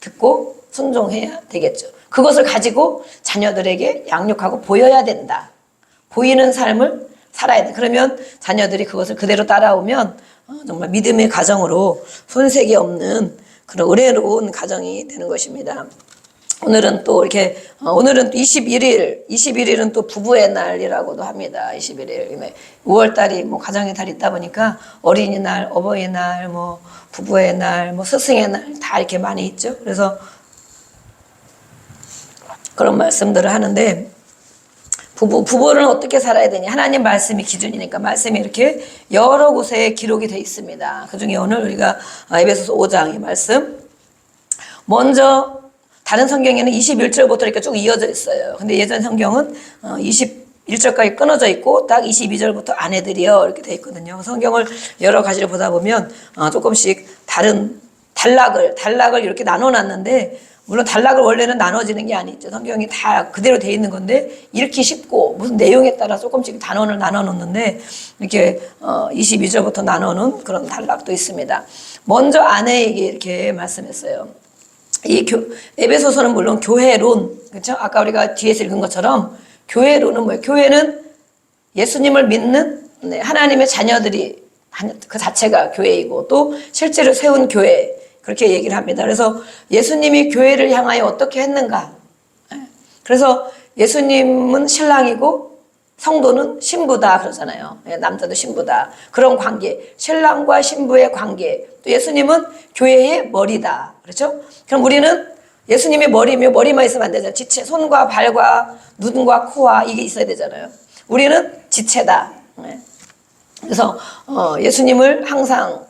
듣고 순종해야 되겠죠. 그것을 가지고 자녀들에게 양육하고 보여야 된다. 보이는 삶을 살아야 돼. 그러면 자녀들이 그것을 그대로 따라오면 정말 믿음의 가정으로 손색이 없는 그런 의뢰로운 가정이 되는 것입니다. 오늘은 또 이렇게 오늘은 21일은 또 부부의 날이라고도 합니다. 21일 5월 달이 뭐 가정의 달이 있다 보니까 어린이날, 어버이날, 뭐 부부의 날, 뭐 스승의 날 다 이렇게 많이 있죠. 그래서 그런 말씀들을 하는데 부부는 어떻게 살아야 되냐. 하나님 말씀이 기준이니까 말씀이 이렇게 여러 곳에 기록이 되어 있습니다. 그중에 오늘 우리가 에베소서 5장의 말씀 먼저 다른 성경에는 21절부터 이렇게 쭉 이어져 있어요. 근데 예전 성경은 21절까지 끊어져 있고 딱 22절부터 아내들이요 이렇게 돼 있거든요. 성경을 여러 가지를 보다 보면 조금씩 다른 단락을 이렇게 나눠놨는데 물론 단락을 원래는 나눠지는 게 아니죠. 성경이 다 그대로 돼 있는 건데 읽기 쉽고 무슨 내용에 따라 조금씩 단원을 나눠 놓는데 이렇게 22절부터 나누는 그런 단락도 있습니다. 먼저 아내에게 이렇게 말씀했어요. 에베소서는 물론 교회론, 그렇죠? 아까 우리가 뒤에서 읽은 것처럼 교회론은 뭐예요? 교회는 예수님을 믿는 하나님의 자녀들이 그 자체가 교회이고 또 실제로 세운 교회 그렇게 얘기를 합니다. 그래서 예수님이 교회를 향하여 어떻게 했는가? 그래서 예수님은 신랑이고 성도는 신부다 그러잖아요. 남자도 신부다. 그런 관계, 신랑과 신부의 관계. 또 예수님은 교회의 머리다. 그렇죠? 그럼 우리는 예수님이 머리며 머리만 있으면 안 되잖아요. 지체, 손과 발과 눈과 코와 이게 있어야 되잖아요. 우리는 지체다. 그래서 예수님을 항상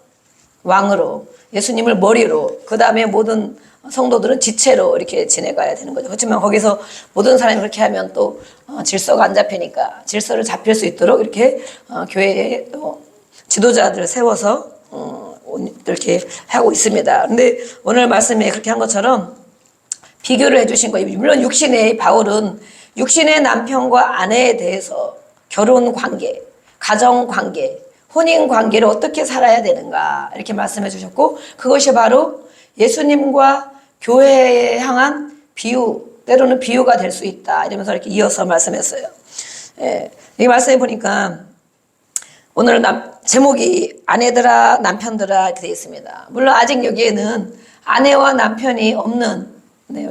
왕으로, 예수님을 머리로, 그 다음에 모든 성도들은 지체로 이렇게 지내가야 되는 거죠. 그렇지만 거기서 모든 사람이 그렇게 하면 또 질서가 안 잡히니까 질서를 잡힐 수 있도록 이렇게 교회에 지도자들을 세워서 이렇게 하고 있습니다. 근데 오늘 말씀에 그렇게 한 것처럼 비교를 해주신 거예요. 물론 육신의 바울은 육신의 남편과 아내에 대해서 결혼 관계, 가정 관계, 혼인 관계를 어떻게 살아야 되는가 이렇게 말씀해 주셨고 그것이 바로 예수님과 교회에 향한 비유, 때로는 비유가 될 수 있다 이러면서 이렇게 이어서 말씀했어요. 이 말씀해 보니까 오늘 제목이 아내들아 남편들아 이렇게 되어 있습니다. 물론 아직 여기에는 아내와 남편이 없는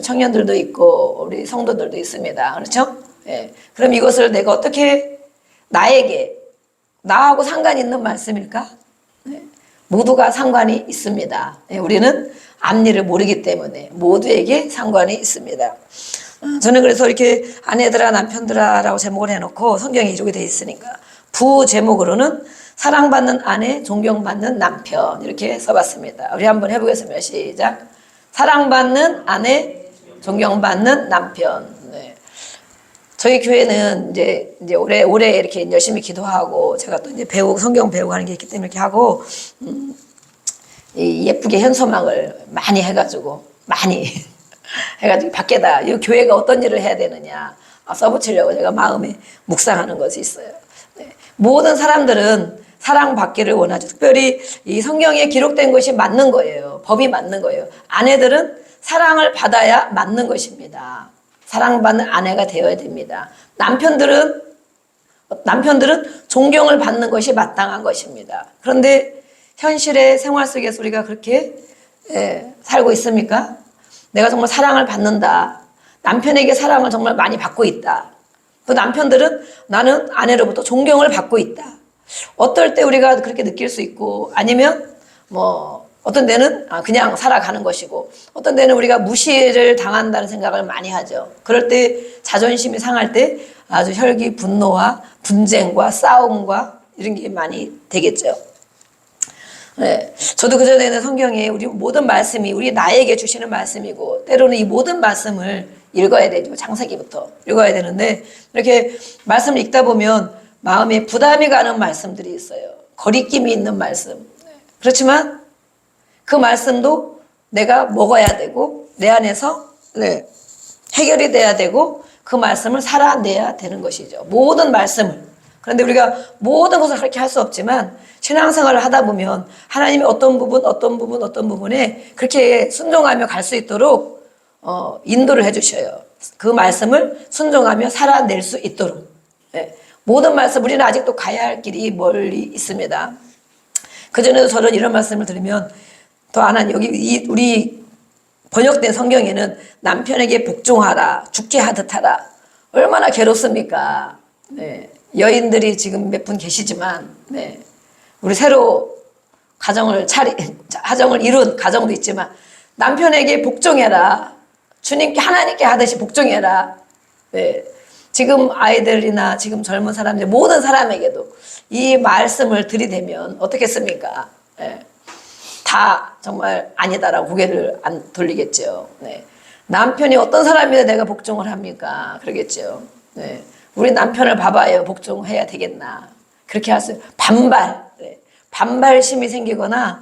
청년들도 있고 우리 성도들도 있습니다. 그렇죠? 그럼 이것을 내가 어떻게 나하고 상관이 있는 말씀일까? 모두가 상관이 있습니다. 우리는 앞일을 모르기 때문에 모두에게 상관이 있습니다. 저는 그래서 이렇게 아내들아 남편들아 라고 제목을 해놓고 성경이 이렇게 되어 있으니까 부 제목으로는 사랑받는 아내 존경받는 남편 이렇게 써봤습니다. 우리 한번 해보겠습니다. 시작. 사랑받는 아내 존경받는 남편. 저희 교회는 이제 올해 이렇게 열심히 기도하고 제가 또 이제 성경 배우고 하는 게 있기 때문에 이렇게 하고 예쁘게 현수막을 많이 해가지고 밖에다 이 교회가 어떤 일을 해야 되느냐 써붙이려고 제가 마음에 묵상하는 것이 있어요. 모든 사람들은 사랑받기를 원하죠. 특별히 이 성경에 기록된 것이 맞는 거예요. 법이 맞는 거예요. 아내들은 사랑을 받아야 맞는 것입니다. 사랑받는 아내가 되어야 됩니다. 남편들은 존경을 받는 것이 마땅한 것입니다. 그런데 현실의 생활 속에서 우리가 그렇게 살고 있습니까? 내가 정말 사랑을 받는다. 남편에게 사랑을 정말 많이 받고 있다. 그 남편들은 나는 아내로부터 존경을 받고 있다. 어떨 때 우리가 그렇게 느낄 수 있고 아니면 어떤 데는 그냥 살아가는 것이고 어떤 데는 우리가 무시를 당한다는 생각을 많이 하죠. 그럴 때 자존심이 상할 때 아주 혈기 분노와 분쟁과 싸움과 이런 게 많이 되겠죠. 저도 그전에는 성경에 우리 모든 말씀이 우리 나에게 주시는 말씀이고 때로는 이 모든 말씀을 읽어야 되죠. 창세기부터 읽어야 되는데 이렇게 말씀을 읽다 보면 마음에 부담이 가는 말씀들이 있어요. 거리낌이 있는 말씀. 그렇지만 그 말씀도 내가 먹어야 되고 내 안에서 해결이 돼야 되고 그 말씀을 살아내야 되는 것이죠. 모든 말씀을. 그런데 우리가 모든 것을 그렇게 할 수 없지만 신앙생활을 하다 보면 하나님이 어떤 부분에 그렇게 순종하며 갈 수 있도록 인도를 해주셔요. 그 말씀을 순종하며 살아낼 수 있도록. 예. 모든 말씀, 우리는 아직도 가야 할 길이 멀리 있습니다. 그전에도 저는 이런 말씀을 드리면 더 하나님, 여기 우리 번역된 성경에는 남편에게 복종하라, 죽게 하듯 하라. 얼마나 괴롭습니까? 네. 여인들이 지금 몇 분 계시지만, 네. 우리 새로 가정을 이룬 가정도 있지만, 남편에게 복종해라. 주님께, 하나님께 하듯이 복종해라. 네. 지금 아이들이나 지금 젊은 사람들, 모든 사람에게도 이 말씀을 들이대면 어떻겠습니까? 네. 다 정말 아니다라고 고개를 안 돌리겠죠. 네. 남편이 어떤 사람인데 내가 복종을 합니까? 그러겠죠. 네. 우리 남편을 봐봐요. 복종해야 되겠나. 그렇게 하세요. 네. 반발심이 생기거나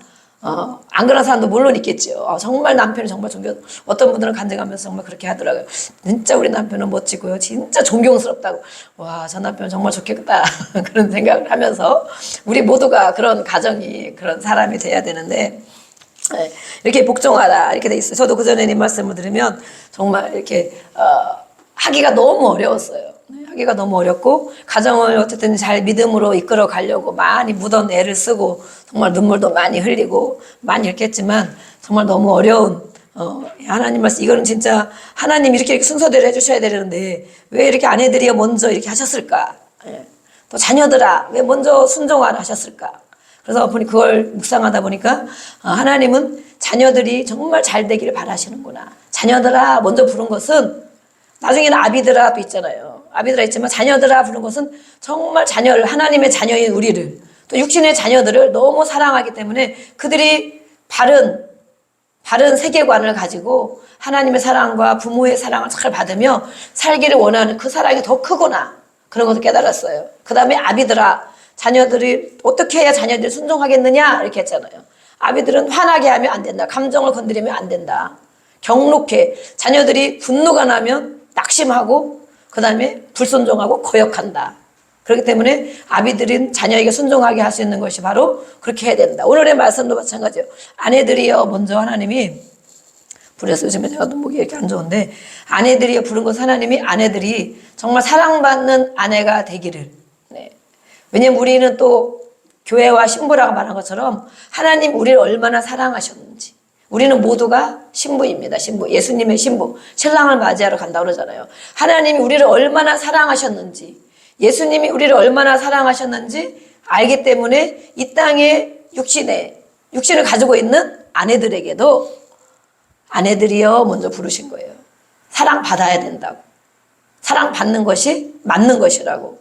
안 그런 사람도 물론 있겠죠. 정말 남편이 정말 어떤 분들은 간증하면서 정말 그렇게 하더라고요. 진짜 우리 남편은 멋지고요. 진짜 존경스럽다고. 와, 저 남편 정말 좋겠다. 그런 생각을 하면서 우리 모두가 그런 가정이, 그런 사람이 돼야 되는데, 네, 이렇게 복종하라 이렇게 돼 있어요. 저도 그전에 이 말씀을 들으면 정말 이렇게 하기가 너무 어려웠어요. 하기가 너무 어렵고, 가정을 어쨌든 잘 믿음으로 이끌어 가려고 많이 묻은 애를 쓰고 정말 눈물도 많이 흘리고 많이 이렇게 했지만 정말 너무 어려운 하나님 말씀, 이거는 진짜 하나님 이렇게 순서대로 해주셔야 되는데 왜 이렇게 아내들이 먼저 이렇게 하셨을까? 예. 또 자녀들아 왜 먼저 순종 안 하셨을까? 그래서 그걸 묵상하다 보니까 하나님은 자녀들이 정말 잘 되기를 바라시는구나. 자녀들아 먼저 부른 것은, 나중에는 아비들아도 있잖아요. 아비들아 있지만 자녀들아 부른 것은 정말 하나님의 자녀인 우리를, 또 육신의 자녀들을 너무 사랑하기 때문에 그들이 바른 세계관을 가지고 하나님의 사랑과 부모의 사랑을 잘 받으며 살기를 원하는 그 사랑이 더 크구나. 그런 것을 깨달았어요. 그 다음에 아비들아, 자녀들이 어떻게 해야 자녀들이 순종하겠느냐 이렇게 했잖아요. 아비들은 화나게 하면 안 된다. 감정을 건드리면 안 된다. 경록해. 자녀들이 분노가 나면 낙심하고 그 다음에 불순종하고 거역한다. 그렇기 때문에 아비들은 자녀에게 순종하게 할 수 있는 것이 바로 그렇게 해야 된다. 오늘의 말씀도 마찬가지예요. 아내들이요, 먼저 하나님이 부르셨어요. 요즘에 제가 목이 이렇게 안 좋은데, 아내들이요 부른 것은 하나님이 아내들이 정말 사랑받는 아내가 되기를. 네. 왜냐면 우리는 또 교회와 신부라고 말한 것처럼 하나님 우리를 얼마나 사랑하셨는지. 우리는 모두가 신부입니다. 신부. 예수님의 신부. 신랑을 맞이하러 간다고 그러잖아요. 하나님이 우리를 얼마나 사랑하셨는지, 예수님이 우리를 얼마나 사랑하셨는지 알기 때문에 이 땅에 육신을 가지고 있는 아내들에게도 아내들이여 먼저 부르신 거예요. 사랑받아야 된다고. 사랑받는 것이 맞는 것이라고.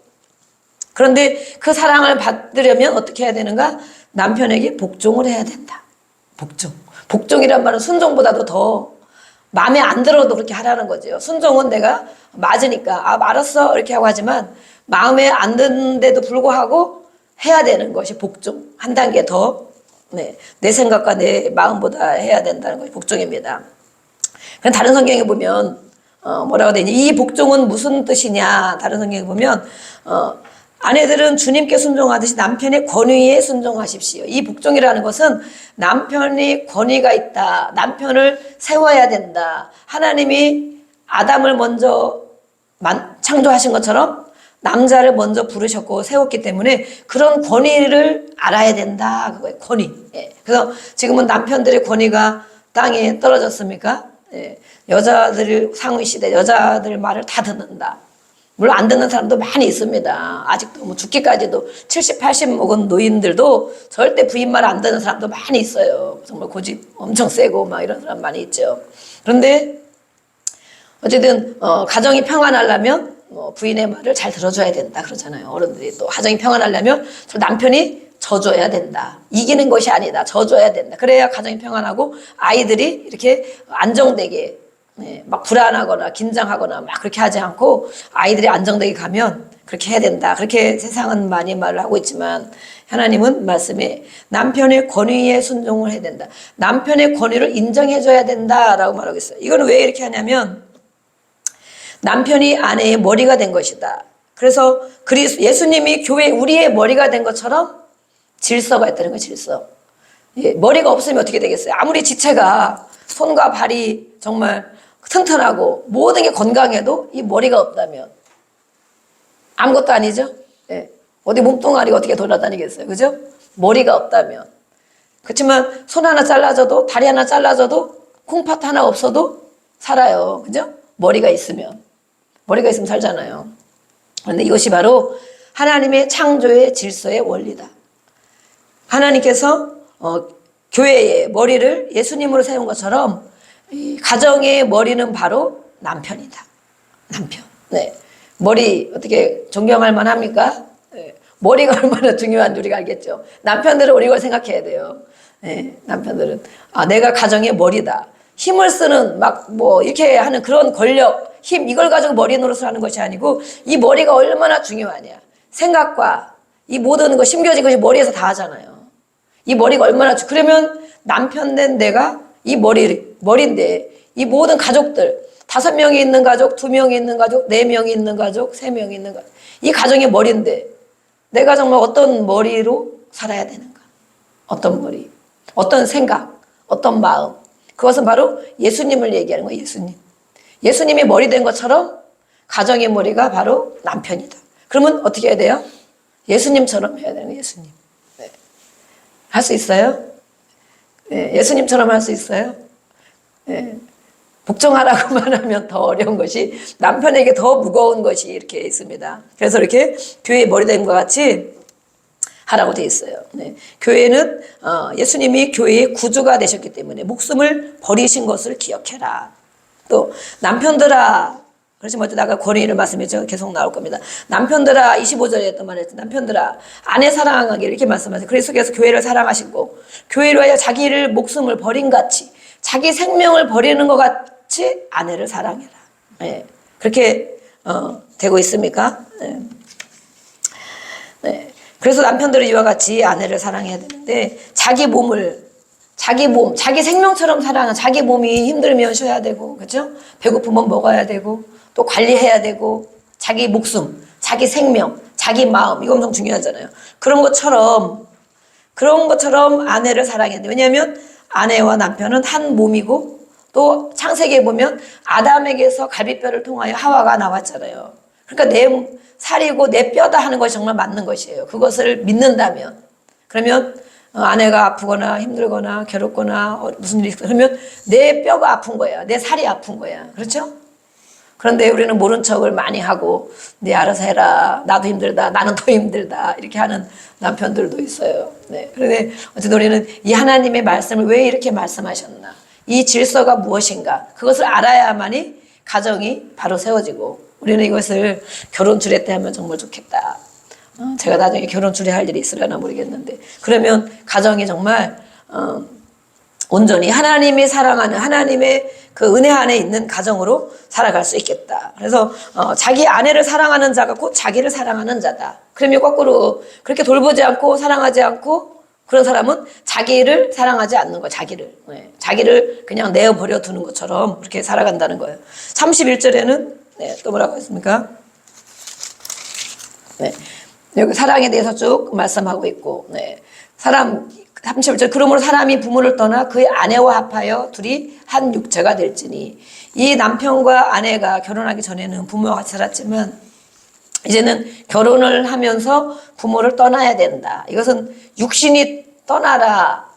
그런데 그 사랑을 받으려면 어떻게 해야 되는가? 남편에게 복종을 해야 된다. 복종이란 말은 순종보다도 더 마음에 안 들어도 그렇게 하라는 거죠. 순종은 내가 맞으니까 알았어 이렇게 하고 하지만 마음에 안 드는데도 불구하고 해야 되는 것이 복종. 한 단계 더 내 생각과 내 마음보다 해야 된다는 것이 복종입니다. 다른 성경에 보면 뭐라고 되어 있냐, 이 복종은 무슨 뜻이냐. 다른 성경에 보면 아내들은 주님께 순종하듯이 남편의 권위에 순종하십시오. 이 복종이라는 것은 남편이 권위가 있다. 남편을 세워야 된다. 하나님이 아담을 먼저 창조하신 것처럼 남자를 먼저 부르셨고 세웠기 때문에 그런 권위를 알아야 된다. 그거예요. 권위. 예. 그래서 지금은 남편들의 권위가 땅에 떨어졌습니까? 예. 여자들, 상위시대 여자들 말을 다 듣는다. 물론 안 듣는 사람도 많이 있습니다. 아직도 뭐 죽기까지도 70, 80 먹은 노인들도 절대 부인 말 안 듣는 사람도 많이 있어요. 정말 고집 엄청 세고 막 이런 사람 많이 있죠. 그런데 어쨌든 가정이 평안하려면 부인의 말을 잘 들어줘야 된다 그러잖아요. 어른들이 또 가정이 평안하려면 남편이 져줘야 된다. 이기는 것이 아니다. 져줘야 된다. 그래야 가정이 평안하고 아이들이 이렇게 안정되게 막 불안하거나 긴장하거나 막 그렇게 하지 않고 아이들이 안정되게 가면 그렇게 해야 된다. 그렇게 세상은 많이 말을 하고 있지만 하나님은 말씀에 남편의 권위에 순종을 해야 된다. 남편의 권위를 인정해줘야 된다라고 말하고 있어요. 이거는 왜 이렇게 하냐면 남편이 아내의 머리가 된 것이다. 그래서 예수님이 교회 우리의 머리가 된 것처럼 질서가 있다는 거예요. 질서. 예, 머리가 없으면 어떻게 되겠어요? 아무리 지체가 손과 발이 정말 튼튼하고 모든 게 건강해도 이 머리가 없다면 아무것도 아니죠. 예, 어디 몸뚱아리가 어떻게 돌아다니겠어요. 그죠? 머리가 없다면. 그렇지만 손 하나 잘라져도 다리 하나 잘라져도 콩팥 하나 없어도 살아요. 그죠? 머리가 있으면 살잖아요. 그런데 이것이 바로 하나님의 창조의 질서의 원리다. 하나님께서 교회의 머리를 예수님으로 세운 것처럼 이 가정의 머리는 바로 남편이다. 남편. 네. 머리 어떻게 존경할 만합니까? 네. 머리가 얼마나 중요한지 우리가 알겠죠. 남편들은 우리 걸 생각해야 돼요. 네. 남편들은 내가 가정의 머리다. 힘을 쓰는 막 뭐 이렇게 하는 그런 권력, 힘 이걸 가지고 머리 노릇을 하는 것이 아니고 이 머리가 얼마나 중요하냐. 생각과 이 모든 거 심겨진 것이 머리에서 다 하잖아요. 이 머리가 얼마나 그러면 남편 된 내가 이 머리인데 이 모든 가족들 5명이 있는 가족, 2명이 있는 가족, 4명이 있는 가족, 3명이 있는 가족 이 가정의 머리인데 내가 정말 어떤 머리로 살아야 되는가? 어떤 머리, 어떤 생각, 어떤 마음 그것은 바로 예수님을 얘기하는 거예요. 예수님이 머리 된 것처럼 가정의 머리가 바로 남편이다. 그러면 어떻게 해야 돼요? 예수님처럼 해야 되는 거예요. 예수님. 네. 할 수 있어요? 네. 예수님처럼 할 수 있어요? 네. 복종하라고만 하면 더 어려운 것이 남편에게 더 무거운 것이 이렇게 있습니다. 그래서 이렇게 교회의 머리 된 것 같이 하라고 되어 있어요. 네. 교회는 예수님이 교회의 구주가 되셨기 때문에 목숨을 버리신 것을 기억해라. 또 남편들아 그렇지 먼저 나가 권위를 말씀이 계속 나올 겁니다. 남편들아 25절에 했던 말이었죠. 남편들아 아내 사랑하게 이렇게 말씀하세요. 그리스도께서 교회를 사랑하시고 교회를 위하여 자기를 목숨을 버린 같이 자기 생명을 버리는 것 같이 아내를 사랑해라. 네. 그렇게 되고 있습니까? 네. 네. 그래서 남편들은 이와 같이 아내를 사랑해야 되는데 자기 생명처럼 사랑하는 자기 몸이 힘들면 쉬어야 되고 그렇죠? 배고프면 먹어야 되고 또 관리해야 되고 자기 목숨, 자기 생명, 자기 마음 이거 엄청 중요하잖아요. 그런 것처럼 아내를 사랑해야 돼요. 왜냐하면 아내와 남편은 한 몸이고 또 창세기에 보면 아담에게서 갈비뼈를 통하여 하와가 나왔잖아요. 그러니까 내 살이고 내 뼈다 하는 것이 정말 맞는 것이에요. 그것을 믿는다면 그러면 아내가 아프거나 힘들거나 괴롭거나 무슨 일이 있어 그러면 내 뼈가 아픈 거야. 내 살이 아픈 거야. 그렇죠? 그런데 우리는 모른 척을 많이 하고 네 알아서 해라. 나도 힘들다. 나는 더 힘들다. 이렇게 하는 남편들도 있어요. 네. 그런데 어쨌든 우리는 이 하나님의 말씀을 왜 이렇게 말씀하셨나? 이 질서가 무엇인가? 그것을 알아야만이 가정이 바로 세워지고 우리는 이것을 결혼 주례 때 하면 정말 좋겠다. 제가 나중에 결혼 주례할 일이 있으려나 모르겠는데 그러면 가정이 정말 온전히 하나님이 사랑하는 하나님의 그 은혜 안에 있는 가정으로 살아갈 수 있겠다. 그래서 자기 아내를 사랑하는 자가 곧 자기를 사랑하는 자다. 그러면 거꾸로 그렇게 돌보지 않고 사랑하지 않고 그런 사람은 자기를 사랑하지 않는 거예요. 자기를. 네. 자기를 그냥 내어버려 두는 것처럼 그렇게 살아간다는 거예요. 31절에는 네, 또 뭐라고 했습니까? 네. 여기 사랑에 대해서 쭉 말씀하고 있고, 네. 31절, 그러므로 사람이 부모를 떠나 그의 아내와 합하여 둘이 한 육체가 될지니. 이 남편과 아내가 결혼하기 전에는 부모와 같이 살았지만, 이제는 결혼을 하면서 부모를 떠나야 된다. 이것은 육신이 떠나라,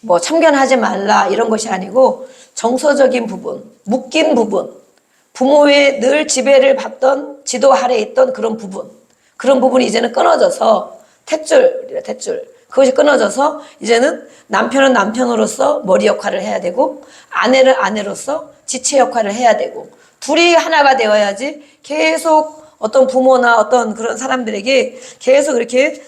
뭐 참견하지 말라, 이런 것이 아니고, 정서적인 부분, 묶인 부분, 부모의 늘 지배를 받던 지도 아래에 있던 그런 부분이 이제는 끊어져서 탯줄 그것이 끊어져서 이제는 남편은 남편으로서 머리 역할을 해야 되고 아내는 아내로서 지체 역할을 해야 되고 둘이 하나가 되어야지 계속 어떤 부모나 어떤 그런 사람들에게 계속 이렇게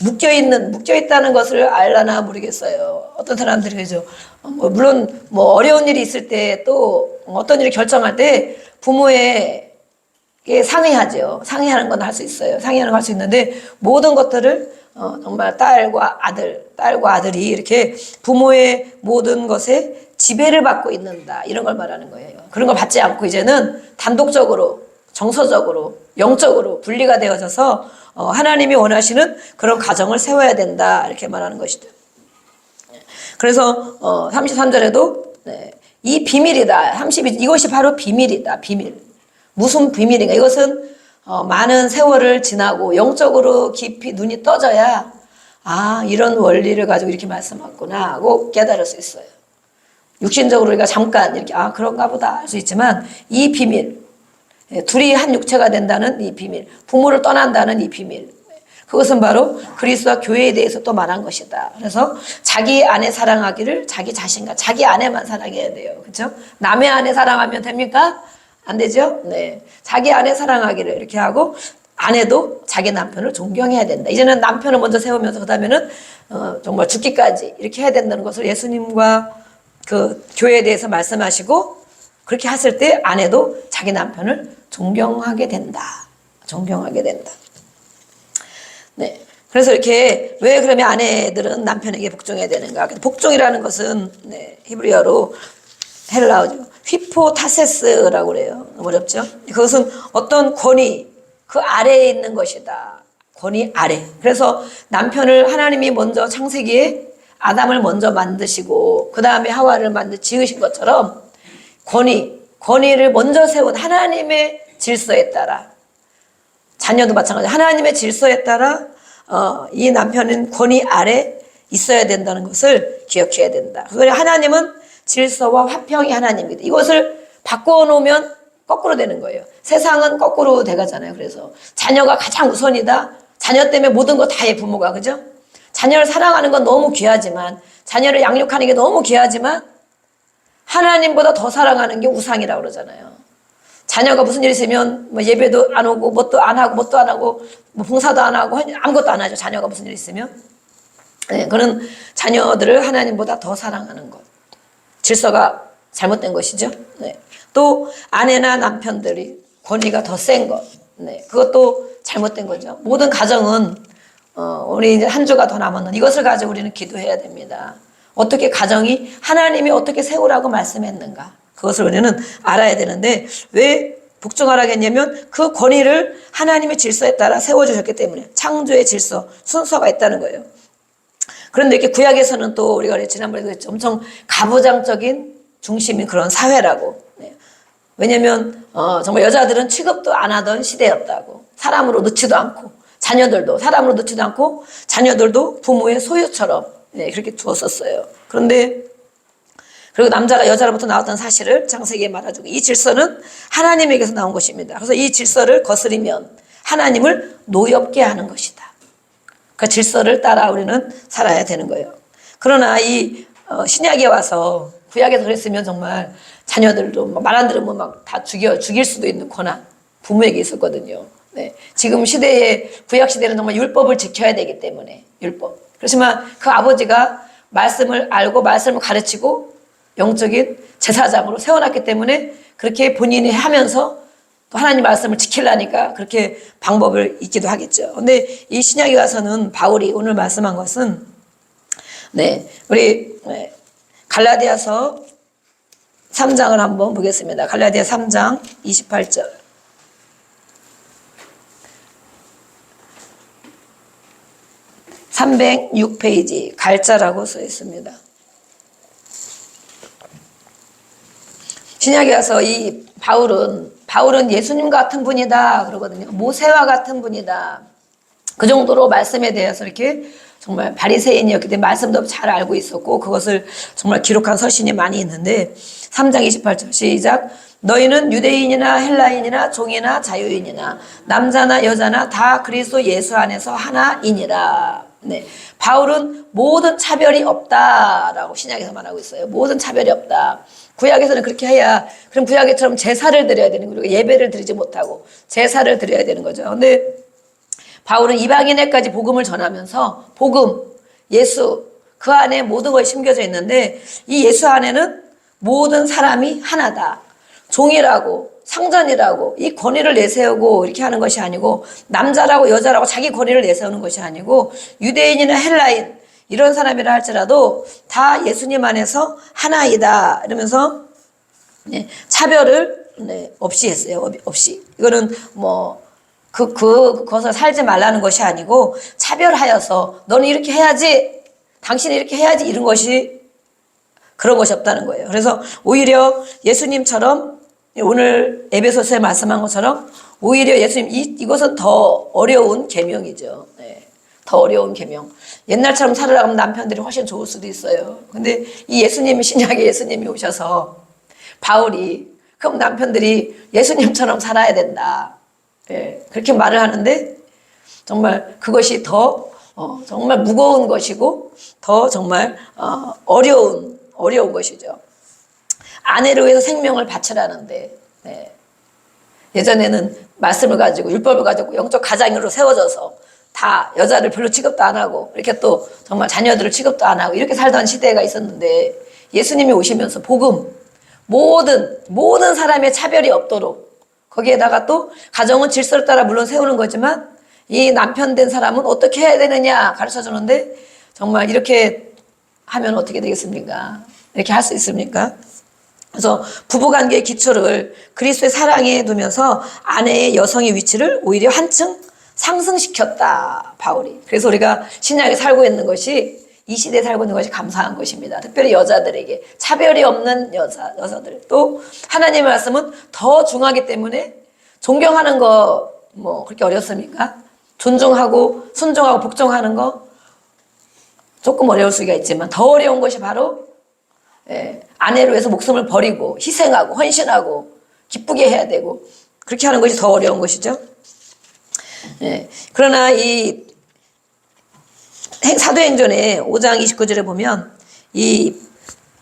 묶여있다는 것을 알라나 모르겠어요. 어떤 사람들이 그죠. 물론 뭐 어려운 일이 있을 때 또 어떤 일을 결정할 때 부모에게 상의하죠. 상의하는 건 할 수 있어요. 상의하는 건 할 수 있는데 모든 것들을 정말 딸과 아들이 이렇게 부모의 모든 것에 지배를 받고 있는다. 이런 걸 말하는 거예요. 그런 걸 받지 않고 이제는 단독적으로 정서적으로 영적으로 분리가 되어져서 하나님이 원하시는 그런 가정을 세워야 된다 이렇게 말하는 것이죠. 그래서 33절에도 이 비밀이다. 32 이것이 바로 비밀이다. 비밀. 무슨 비밀인가? 이것은 많은 세월을 지나고 영적으로 깊이 눈이 떠져야 이런 원리를 가지고 이렇게 말씀하구나 하고 깨달을 수 있어요. 육신적으로 우리가 잠깐 이렇게 그런가 보다 할 수 있지만 이 비밀, 둘이 한 육체가 된다는 이 비밀, 부모를 떠난다는 이 비밀, 그것은 바로 그리스도와 교회에 대해서 또 말한 것이다. 그래서 자기 아내 사랑하기를 자기 자신과 자기 아내만 사랑해야 돼요. 그렇죠? 남의 아내 사랑하면 됩니까? 안 되죠? 네. 자기 아내 사랑하기를 이렇게 하고 아내도 자기 남편을 존경해야 된다. 이제는 남편을 먼저 세우면서 그다음에는 정말 죽기까지 이렇게 해야 된다는 것을 예수님과 그 교회에 대해서 말씀하시고 그렇게 하실 때 아내도 자기 남편을 존경하게 된다. 존경하게 된다. 네. 그래서 이렇게 왜 그러면 아내들은 남편에게 복종해야 되는가? 복종이라는 것은 히브리어로 헬라어죠. 휘포타세스라고 그래요. 어렵죠? 그것은 어떤 권위, 그 아래에 있는 것이다. 권위 아래. 그래서 남편을 하나님이 먼저 창세기에 아담을 먼저 만드시고 그 다음에 하와를 지으신 것처럼 권위를 먼저 세운 하나님의 질서에 따라 자녀도 마찬가지 하나님의 질서에 따라 이 남편은 권위 아래 있어야 된다는 것을 기억해야 된다. 그래서 하나님은 질서와 화평이 하나님입니다. 이것을 바꿔놓으면 거꾸로 되는 거예요. 세상은 거꾸로 돼가잖아요. 그래서 자녀가 가장 우선이다. 자녀 때문에 모든 거 다 해 부모가. 그죠? 자녀를 사랑하는 건 너무 귀하지만 자녀를 양육하는 게 너무 귀하지만 하나님보다 더 사랑하는 게 우상이라고 그러잖아요. 자녀가 무슨 일 있으면 뭐 예배도 안 오고 뭣도 안 하고 뭣도 안 하고 뭐 봉사도 안 하고 아무것도 안 하죠. 자녀가 무슨 일 있으면. 그런 자녀들을 하나님보다 더 사랑하는 것. 질서가 잘못된 것이죠. 또 아내나 남편들이 권위가 더 센 것. 그것도 잘못된 거죠. 모든 가정은 우리 이제 한 주가 더 남았는데 이것을 가지고 우리는 기도해야 됩니다. 어떻게 가정이 하나님이 어떻게 세우라고 말씀했는가. 그것을 우리는 알아야 되는데 왜 복종하라고 했냐면 그 권위를 하나님의 질서에 따라 세워주셨기 때문에 창조의 질서, 순서가 있다는 거예요. 그런데 이렇게 구약에서는 또 우리가 지난번에도 했죠. 엄청 가부장적인 중심인 그런 사회라고. 왜냐면 정말 여자들은 취급도 안 하던 시대였다고. 사람으로 넣지도 않고 자녀들도 사람으로 넣지도 않고 자녀들도 부모의 소유처럼 그렇게 두었었어요. 그런데 그리고 남자가 여자로부터 나왔던 사실을 창세기에 말해주고 이 질서는 하나님에게서 나온 것입니다. 그래서 이 질서를 거스리면 하나님을 노엽게 하는 것이다. 그 질서를 따라 우리는 살아야 되는 거예요. 그러나 이 신약에 와서 구약에서 그랬으면 정말 자녀들도 말 안 들으면 막 다 죽일 수도 있는 권한 부모에게 있었거든요. 지금 시대에 구약 시대는 정말 율법을 지켜야 되기 때문에 율법. 그렇지만 그 아버지가 말씀을 알고 말씀을 가르치고 영적인 제사장으로 세워놨기 때문에 그렇게 본인이 하면서 또 하나님 말씀을 지키려니까 그렇게 방법을 있기도 하겠죠. 근데 이 신약에 와서는 바울이 오늘 말씀한 것은 우리 갈라디아서 3장을 한번 보겠습니다. 갈라디아 3장 28절. 306페이지 갈자라고 써 있습니다. 신약에 와서 이 바울은 예수님 같은 분이다 그러거든요. 모세와 같은 분이다. 그 정도로 말씀에 대해서 이렇게 정말 바리새인이었기 때문에 말씀도 잘 알고 있었고 그것을 정말 기록한 서신이 많이 있는데 3장 28절 시작. 너희는 유대인이나 헬라인이나 종이나 자유인이나 남자나 여자나 다 그리스도 예수 안에서 하나이니라. 바울은 모든 차별이 없다라고 신약에서 말하고 있어요. 모든 차별이 없다. 구약에서는 그렇게 해야 그럼 구약에처럼 제사를 드려야 되는 거고 예배를 드리지 못하고 제사를 드려야 되는 거죠. 근데 바울은 이방인에까지 복음을 전하면서 복음, 예수 그 안에 모든 것이 심겨져 있는데 이 예수 안에는 모든 사람이 하나다. 종이라고 상전이라고 이 권위를 내세우고 이렇게 하는 것이 아니고 남자라고 여자라고 자기 권위를 내세우는 것이 아니고 유대인이나 헬라인 이런 사람이라 할지라도 다 예수님 안에서 하나이다 이러면서 차별을 없이 했어요. 없이. 이거는 뭐 그것을 살지 말라는 것이 아니고 차별하여서 너는 이렇게 해야지, 당신이 이렇게 해야지, 이런 것이 그런 것이 없다는 거예요. 그래서 오히려 예수님처럼 오늘 에베소서에 말씀한 것처럼 오히려 예수님 이것은 더 어려운 계명이죠. 네. 더 어려운 계명. 옛날처럼 살아가면 남편들이 훨씬 좋을 수도 있어요. 근데 이 예수님이 신약에 예수님이 오셔서 바울이 그럼 남편들이 예수님처럼 살아야 된다. 예, 그렇게 말을 하는데 정말 그것이 더 정말 무거운 것이고 더 정말 어려운 것이죠. 아내를 위해서 생명을 바치라는데 네. 예전에는 말씀을 가지고 율법을 가지고 영적 가장으로 세워져서 다 여자를 별로 취급도 안 하고 이렇게 또 정말 자녀들을 취급도 안 하고 이렇게 살던 시대가 있었는데 예수님이 오시면서 복음 모든 사람의 차별이 없도록 거기에다가 또 가정은 질서를 따라 물론 세우는 거지만 이 남편 된 사람은 어떻게 해야 되느냐 가르쳐 주는데 정말 이렇게 하면 어떻게 되겠습니까? 이렇게 할 수 있습니까? 그래서 부부관계의 기초를 그리스도의 사랑에 두면서 아내의 여성의 위치를 오히려 한층 상승시켰다, 바울이. 그래서 우리가 신약에 살고 있는 것이 이 시대에 살고 있는 것이 감사한 것입니다. 특별히 여자들에게 차별이 없는 여자들. 또 하나님의 말씀은 더 중하기 때문에 존경하는 거 뭐 그렇게 어렵습니까? 존중하고 순종하고 복종하는 거 조금 어려울 수가 있지만 더 어려운 것이 바로 아내를 위해서 목숨을 버리고 희생하고 헌신하고 기쁘게 해야 되고 그렇게 하는 것이 더 어려운 것이죠. 그러나 이 사도행전의 5장 29절에 보면 이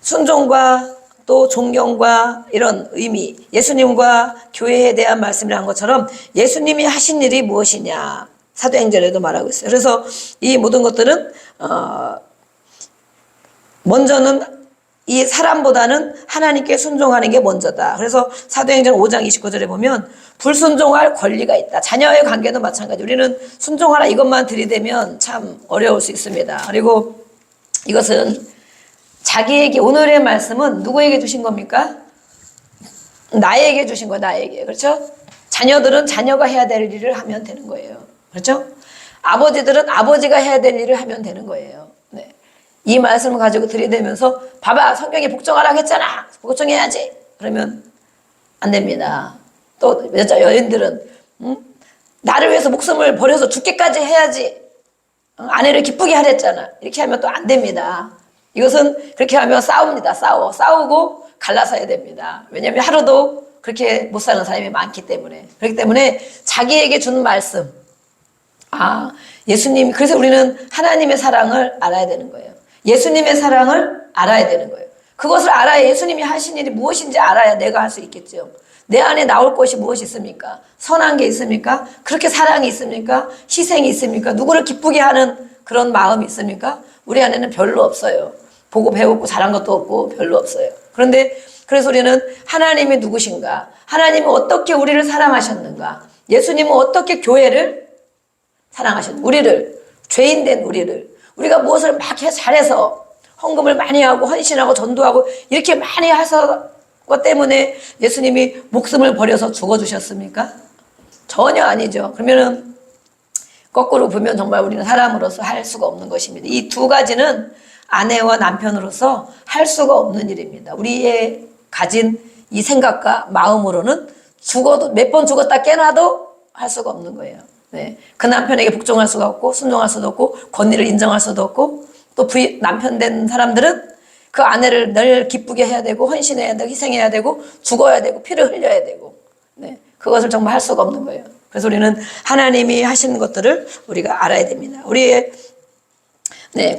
순종과 또 존경과 이런 의미, 예수님과 교회에 대한 말씀이라는 것처럼 예수님이 하신 일이 무엇이냐 사도행전에도 말하고 있어요. 그래서 이 모든 것들은 먼저는 이 사람보다는 하나님께 순종하는 게 먼저다. 그래서 사도행전 5장 29절에 보면 불순종할 권리가 있다. 자녀의 관계도 마찬가지. 우리는 순종하라 이것만 들이대면 참 어려울 수 있습니다. 그리고 이것은 자기에게 오늘의 말씀은 누구에게 주신 겁니까? 나에게 주신 거예요. 나에게. 그렇죠? 자녀들은 자녀가 해야 될 일을 하면 되는 거예요. 그렇죠? 아버지들은 아버지가 해야 될 일을 하면 되는 거예요. 네. 이 말씀을 가지고 들이대면서 봐봐 성경에 복종하라고 했잖아. 복종해야지. 그러면 안 됩니다. 또 여인들은 나를 위해서 목숨을 버려서 죽기까지 해야지. 아내를 기쁘게 하랬잖아. 이렇게 하면 또 안 됩니다. 이것은 그렇게 하면 싸웁니다. 싸우고 갈라서야 됩니다. 왜냐하면 하루도 그렇게 못 사는 사람이 많기 때문에. 그렇기 때문에 자기에게 준 말씀. 예수님, 그래서 우리는 하나님의 사랑을 알아야 되는 거예요. 예수님의 사랑을 알아야 되는 거예요. 그것을 알아야 예수님이 하신 일이 무엇인지 알아야 내가 할 수 있겠죠. 내 안에 나올 것이 무엇이 있습니까? 선한 게 있습니까? 그렇게 사랑이 있습니까? 희생이 있습니까? 누구를 기쁘게 하는 그런 마음이 있습니까? 우리 안에는 별로 없어요. 보고 배웠고 잘한 것도 없고 별로 없어요. 그래서 우리는 하나님이 누구신가? 하나님은 어떻게 우리를 사랑하셨는가? 예수님은 어떻게 교회를 사랑하셨는가? 우리를, 죄인된 우리가 무엇을 막 잘해서 헌금을 많이 하고 헌신하고 전도하고 이렇게 많이 해서 것 때문에 예수님이 목숨을 버려서 죽어주셨습니까? 전혀 아니죠. 그러면은 거꾸로 보면 정말 우리는 사람으로서 할 수가 없는 것입니다. 이 두 가지는 아내와 남편으로서 할 수가 없는 일입니다. 우리의 가진 이 생각과 마음으로는 죽어도 몇 번 죽었다 깨놔도 할 수가 없는 거예요. 네. 그 남편에게 복종할 수가 없고 순종할 수도 없고 권리를 인정할 수도 없고 또 남편 된 사람들은 그 아내를 늘 기쁘게 해야 되고 헌신해야 되고 희생해야 되고 죽어야 되고 피를 흘려야 되고 네. 그것을 정말 할 수가 없는 거예요. 그래서 우리는 하나님이 하신 것들을 우리가 알아야 됩니다. 우리의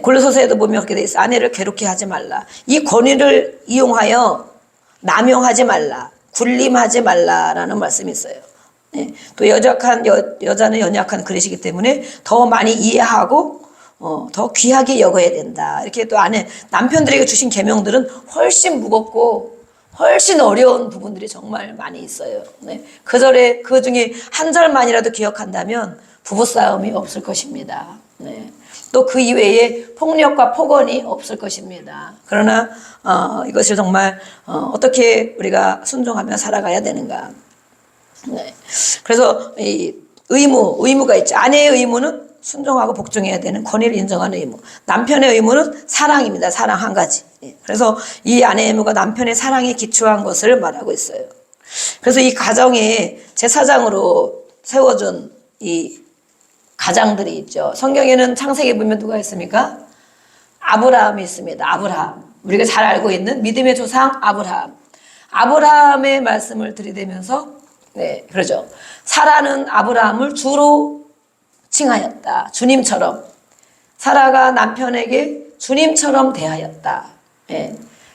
골로새서에도 보면 그렇게 돼 있어. 아내를 괴롭게 하지 말라. 이 권위를 이용하여 남용하지 말라. 군림하지 말라라는 말씀이 있어요. 네. 또 여자는 연약한 그릇이기 때문에 더 많이 이해하고 더 귀하게 여겨야 된다. 이렇게 또 남편들에게 주신 계명들은 훨씬 무겁고 훨씬 어려운 부분들이 정말 많이 있어요. 네. 그 중에 한 절만이라도 기억한다면 부부싸움이 없을 것입니다. 네. 또 그 이외에 폭력과 폭언이 없을 것입니다. 그러나 이것을 정말 어떻게 우리가 순종하며 살아가야 되는가. 네. 그래서 의무가 있죠. 아내의 의무는 순종하고 복종해야 되는 권위를 인정하는 의무. 남편의 의무는 사랑입니다. 사랑 한 가지. 그래서 이 아내의 의무가 남편의 사랑에 기초한 것을 말하고 있어요. 그래서 이 가정에 제사장으로 세워준 이 가장들이 있죠. 성경에는 창세기에 보면 누가 있습니까? 아브라함이 있습니다. 아브라함. 우리가 잘 알고 있는 믿음의 조상 아브라함. 아브라함의 말씀을 들이대면서 그러죠. 사라는 아브라함을 주로 칭하였다. 주님처럼. 사라가 남편에게 주님처럼 대하였다.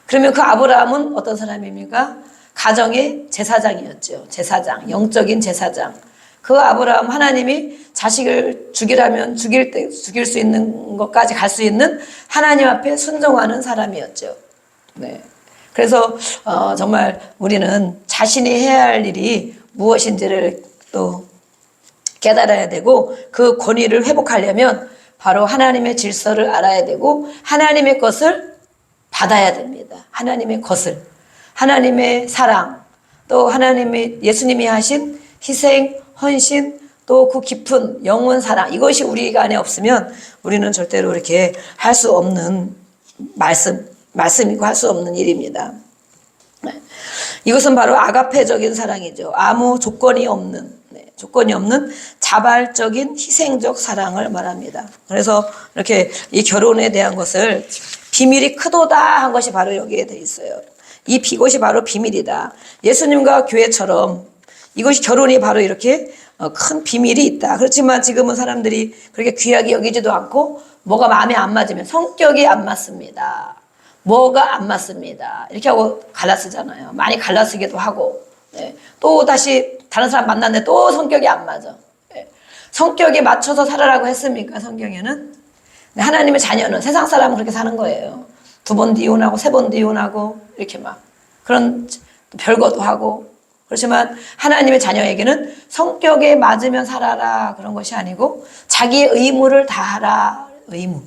그러면 그 아브라함은 어떤 사람입니까? 가정의 제사장이었죠. 제사장, 영적인 제사장. 그 아브라함 하나님이 자식을 죽이라면 죽일 수 있는 것까지 갈 수 있는 하나님 앞에 순종하는 사람이었죠. 그래서 정말 우리는 자신이 해야 할 일이 무엇인지를 또 깨달아야 되고 그 권위를 회복하려면 바로 하나님의 질서를 알아야 되고 하나님의 것을 받아야 됩니다. 하나님의 것을. 하나님의 사랑, 또 하나님의 예수님이 하신 희생, 헌신, 또 그 깊은 영원 사랑, 이것이 우리 안에 없으면 우리는 절대로 이렇게 할 수 없는 말씀이고 할 수 없는 일입니다. 이것은 바로 아가페적인 사랑이죠. 아무 조건이 없는 자발적인 희생적 사랑을 말합니다. 그래서 이렇게 이 결혼에 대한 것을 비밀이 크도다 한 것이 바로 여기에 돼 있어요. 이것이 바로 비밀이다. 예수님과 교회처럼 이것이 결혼이 바로 이렇게 큰 비밀이 있다. 그렇지만 지금은 사람들이 그렇게 귀하게 여기지도 않고 뭐가 마음에 안 맞으면 성격이 안 맞습니다. 뭐가 안 맞습니다. 이렇게 하고 갈라쓰잖아요. 많이 갈라쓰기도 하고 또 다시 다른 사람 만났는데 또 성격이 안 맞아. 성격에 맞춰서 살아라고 했습니까? 성경에는. 하나님의 자녀는 세상 사람은 그렇게 사는 거예요. 2번 이혼하고 3번 이혼하고 이렇게 막 그런 별거도 하고. 그렇지만 하나님의 자녀에게는 성격에 맞으면 살아라 그런 것이 아니고 자기의 의무를 다하라. 의무.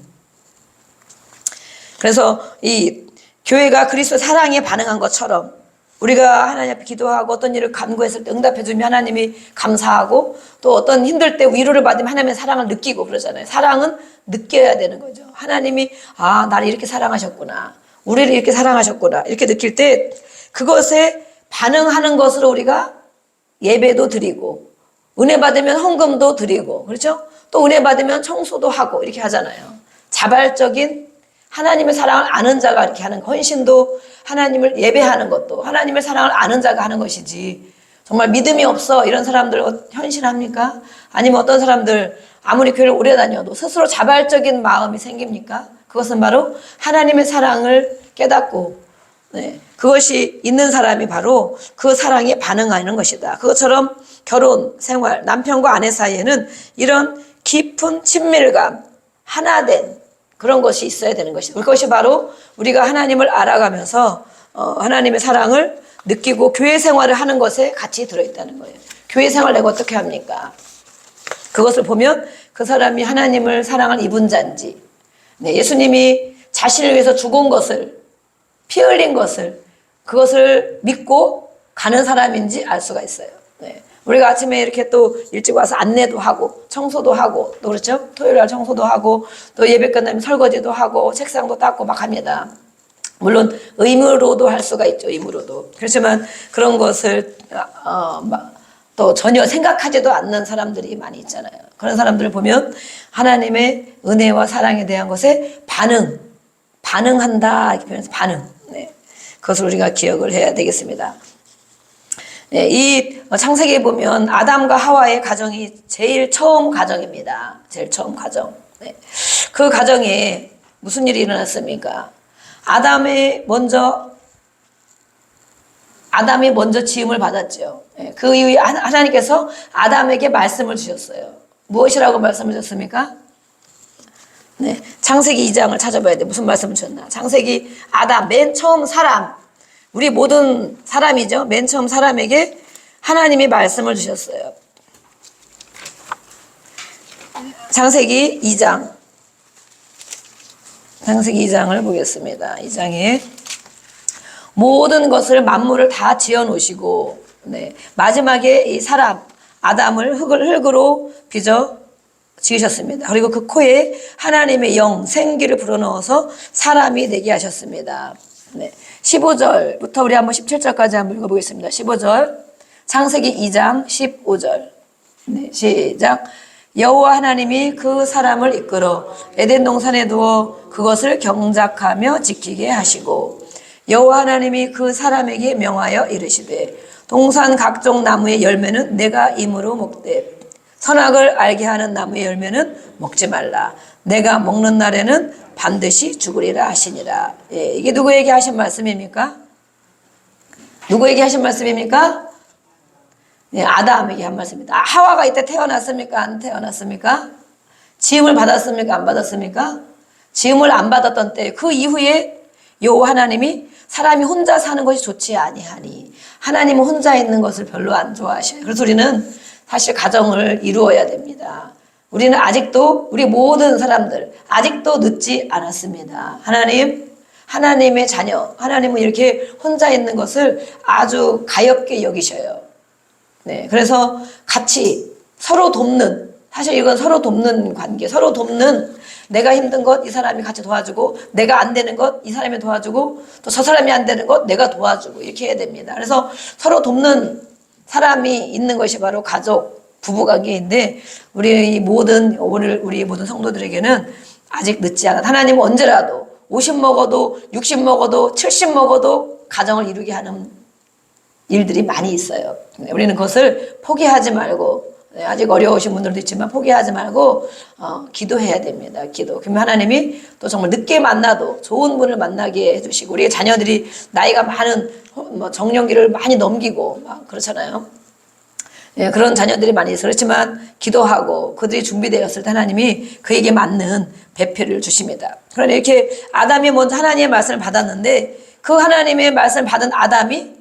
그래서 이 교회가 그리스도 사랑에 반응한 것처럼 우리가 하나님 앞에 기도하고 어떤 일을 간구했을 때 응답해 주면 하나님이 감사하고 또 어떤 힘들 때 위로를 받으면 하나님의 사랑을 느끼고 그러잖아요. 사랑은 느껴야 되는 거죠. 하나님이 나를 이렇게 사랑하셨구나. 우리를 이렇게 사랑하셨구나. 이렇게 느낄 때 그것에 반응하는 것으로 우리가 예배도 드리고 은혜 받으면 헌금도 드리고 그렇죠? 또 은혜 받으면 청소도 하고 이렇게 하잖아요. 자발적인 하나님의 사랑을 아는 자가 이렇게 하는 헌신도 하나님을 예배하는 것도 하나님의 사랑을 아는 자가 하는 것이지 정말 믿음이 없어 이런 사람들 헌신합니까? 아니면 어떤 사람들 아무리 교회를 오래 다녀도 스스로 자발적인 마음이 생깁니까? 그것은 바로 하나님의 사랑을 깨닫고 그것이 있는 사람이 바로 그 사랑에 반응하는 것이다. 그것처럼 결혼 생활 남편과 아내 사이에는 이런 깊은 친밀감 하나된 그런 것이 있어야 되는 것이다. 그것이 바로 우리가 하나님을 알아가면서 하나님의 사랑을 느끼고 교회 생활을 하는 것에 같이 들어있다는 거예요. 교회 생활 내가 어떻게 합니까? 그것을 보면 그 사람이 하나님을 사랑을 입은 자인지 예수님이 자신을 위해서 죽은 것을 피 흘린 것을 그것을 믿고 가는 사람인지 알 수가 있어요. 우리가 아침에 이렇게 또 일찍 와서 안내도 하고 청소도 하고 또 그렇죠? 토요일날 청소도 하고 또 예배 끝나면 설거지도 하고 책상도 닦고 막 합니다. 물론 의무로도 할 수가 있죠. 의무로도. 그렇지만 그런 것을 또 전혀 생각하지도 않는 사람들이 많이 있잖아요. 그런 사람들을 보면 하나님의 은혜와 사랑에 대한 것에 반응한다 이렇게 표현해서 반응. 그것을 우리가 기억을 해야 되겠습니다. 이 창세기에 보면 아담과 하와의 가정이 제일 처음 가정입니다. 제일 처음 가정. 그 가정에 무슨 일이 일어났습니까? 아담이 먼저 지음을 받았죠. 그 이후에 하나님께서 아담에게 말씀을 주셨어요. 무엇이라고 말씀을 주셨습니까? 창세기 2장을 찾아봐야 돼. 무슨 말씀을 주셨나? 창세기 아담 맨 처음 사람 우리 모든 사람이죠. 맨 처음 사람에게 하나님이 말씀을 주셨어요. 창세기 2장. 창세기 2장을 보겠습니다. 2장에 모든 것을 만물을 다 지어 놓으시고 마지막에 이 사람 아담을 흙으로 빚어 지으셨습니다. 그리고 그 코에 하나님의 영, 생기를 불어넣어서 사람이 되게 하셨습니다. 네. 15절부터 우리 한번 17절까지 한번 읽어보겠습니다. 15절, 창세기 2장 15절. 네, 시작. 여호와 하나님이 그 사람을 이끌어 에덴 동산에 두어 그것을 경작하며 지키게 하시고, 여호와 하나님이 그 사람에게 명하여 이르시되, 동산 각종 나무의 열매는 내가 임으로 먹되 선악을 알게 하는 나무의 열매는 먹지 말라. 내가 먹는 날에는 반드시 죽으리라 하시니라. 예, 이게 누구에게 하신 말씀입니까? 누구에게 하신 말씀입니까? 네, 아담에게 한 말씀입니다. 하와가 이때 태어났습니까? 안 태어났습니까? 지음을 받았습니까? 안 받았습니까? 지음을 안 받았던 때 그 이후에 여호와 하나님이 사람이 혼자 사는 것이 좋지 아니하니, 하나님은 혼자 있는 것을 별로 안 좋아하셔요. 그래서 우리는 사실 가정을 이루어야 됩니다. 우리는 아직도, 우리 모든 사람들 아직도 늦지 않았습니다. 하나님의 자녀, 하나님은 이렇게 혼자 있는 것을 아주 가엽게 여기셔요. 네, 그래서 같이 서로 돕는, 사실 이건 서로 돕는 관계, 서로 돕는, 내가 힘든 것 이 사람이 같이 도와주고, 내가 안 되는 것 이 사람이 도와주고, 또 저 사람이 안 되는 것 내가 도와주고, 이렇게 해야 됩니다. 그래서 서로 돕는 사람이 있는 것이 바로 가족, 부부관계인데, 우리 모든 성도들에게는 아직 늦지 않아. 하나님은 언제라도 50 먹어도 60 먹어도 70 먹어도 가정을 이루게 하는 일들이 많이 있어요. 우리는 그것을 포기하지 말고, 아직 어려우신 분들도 있지만 포기하지 말고 기도해야 됩니다. 기도. 그러면 하나님이 또 정말 늦게 만나도 좋은 분을 만나게 해주시고, 우리의 자녀들이 나이가 많은 정년기를 많이 넘기고 막 그렇잖아요. 예, 그런 자녀들이 많이 있어요. 그렇지만 기도하고 그들이 준비되었을 때 하나님이 그에게 맞는 배필을 주십니다. 그러니 이렇게 아담이 먼저 하나님의 말씀을 받았는데, 그 하나님의 말씀을 받은 아담이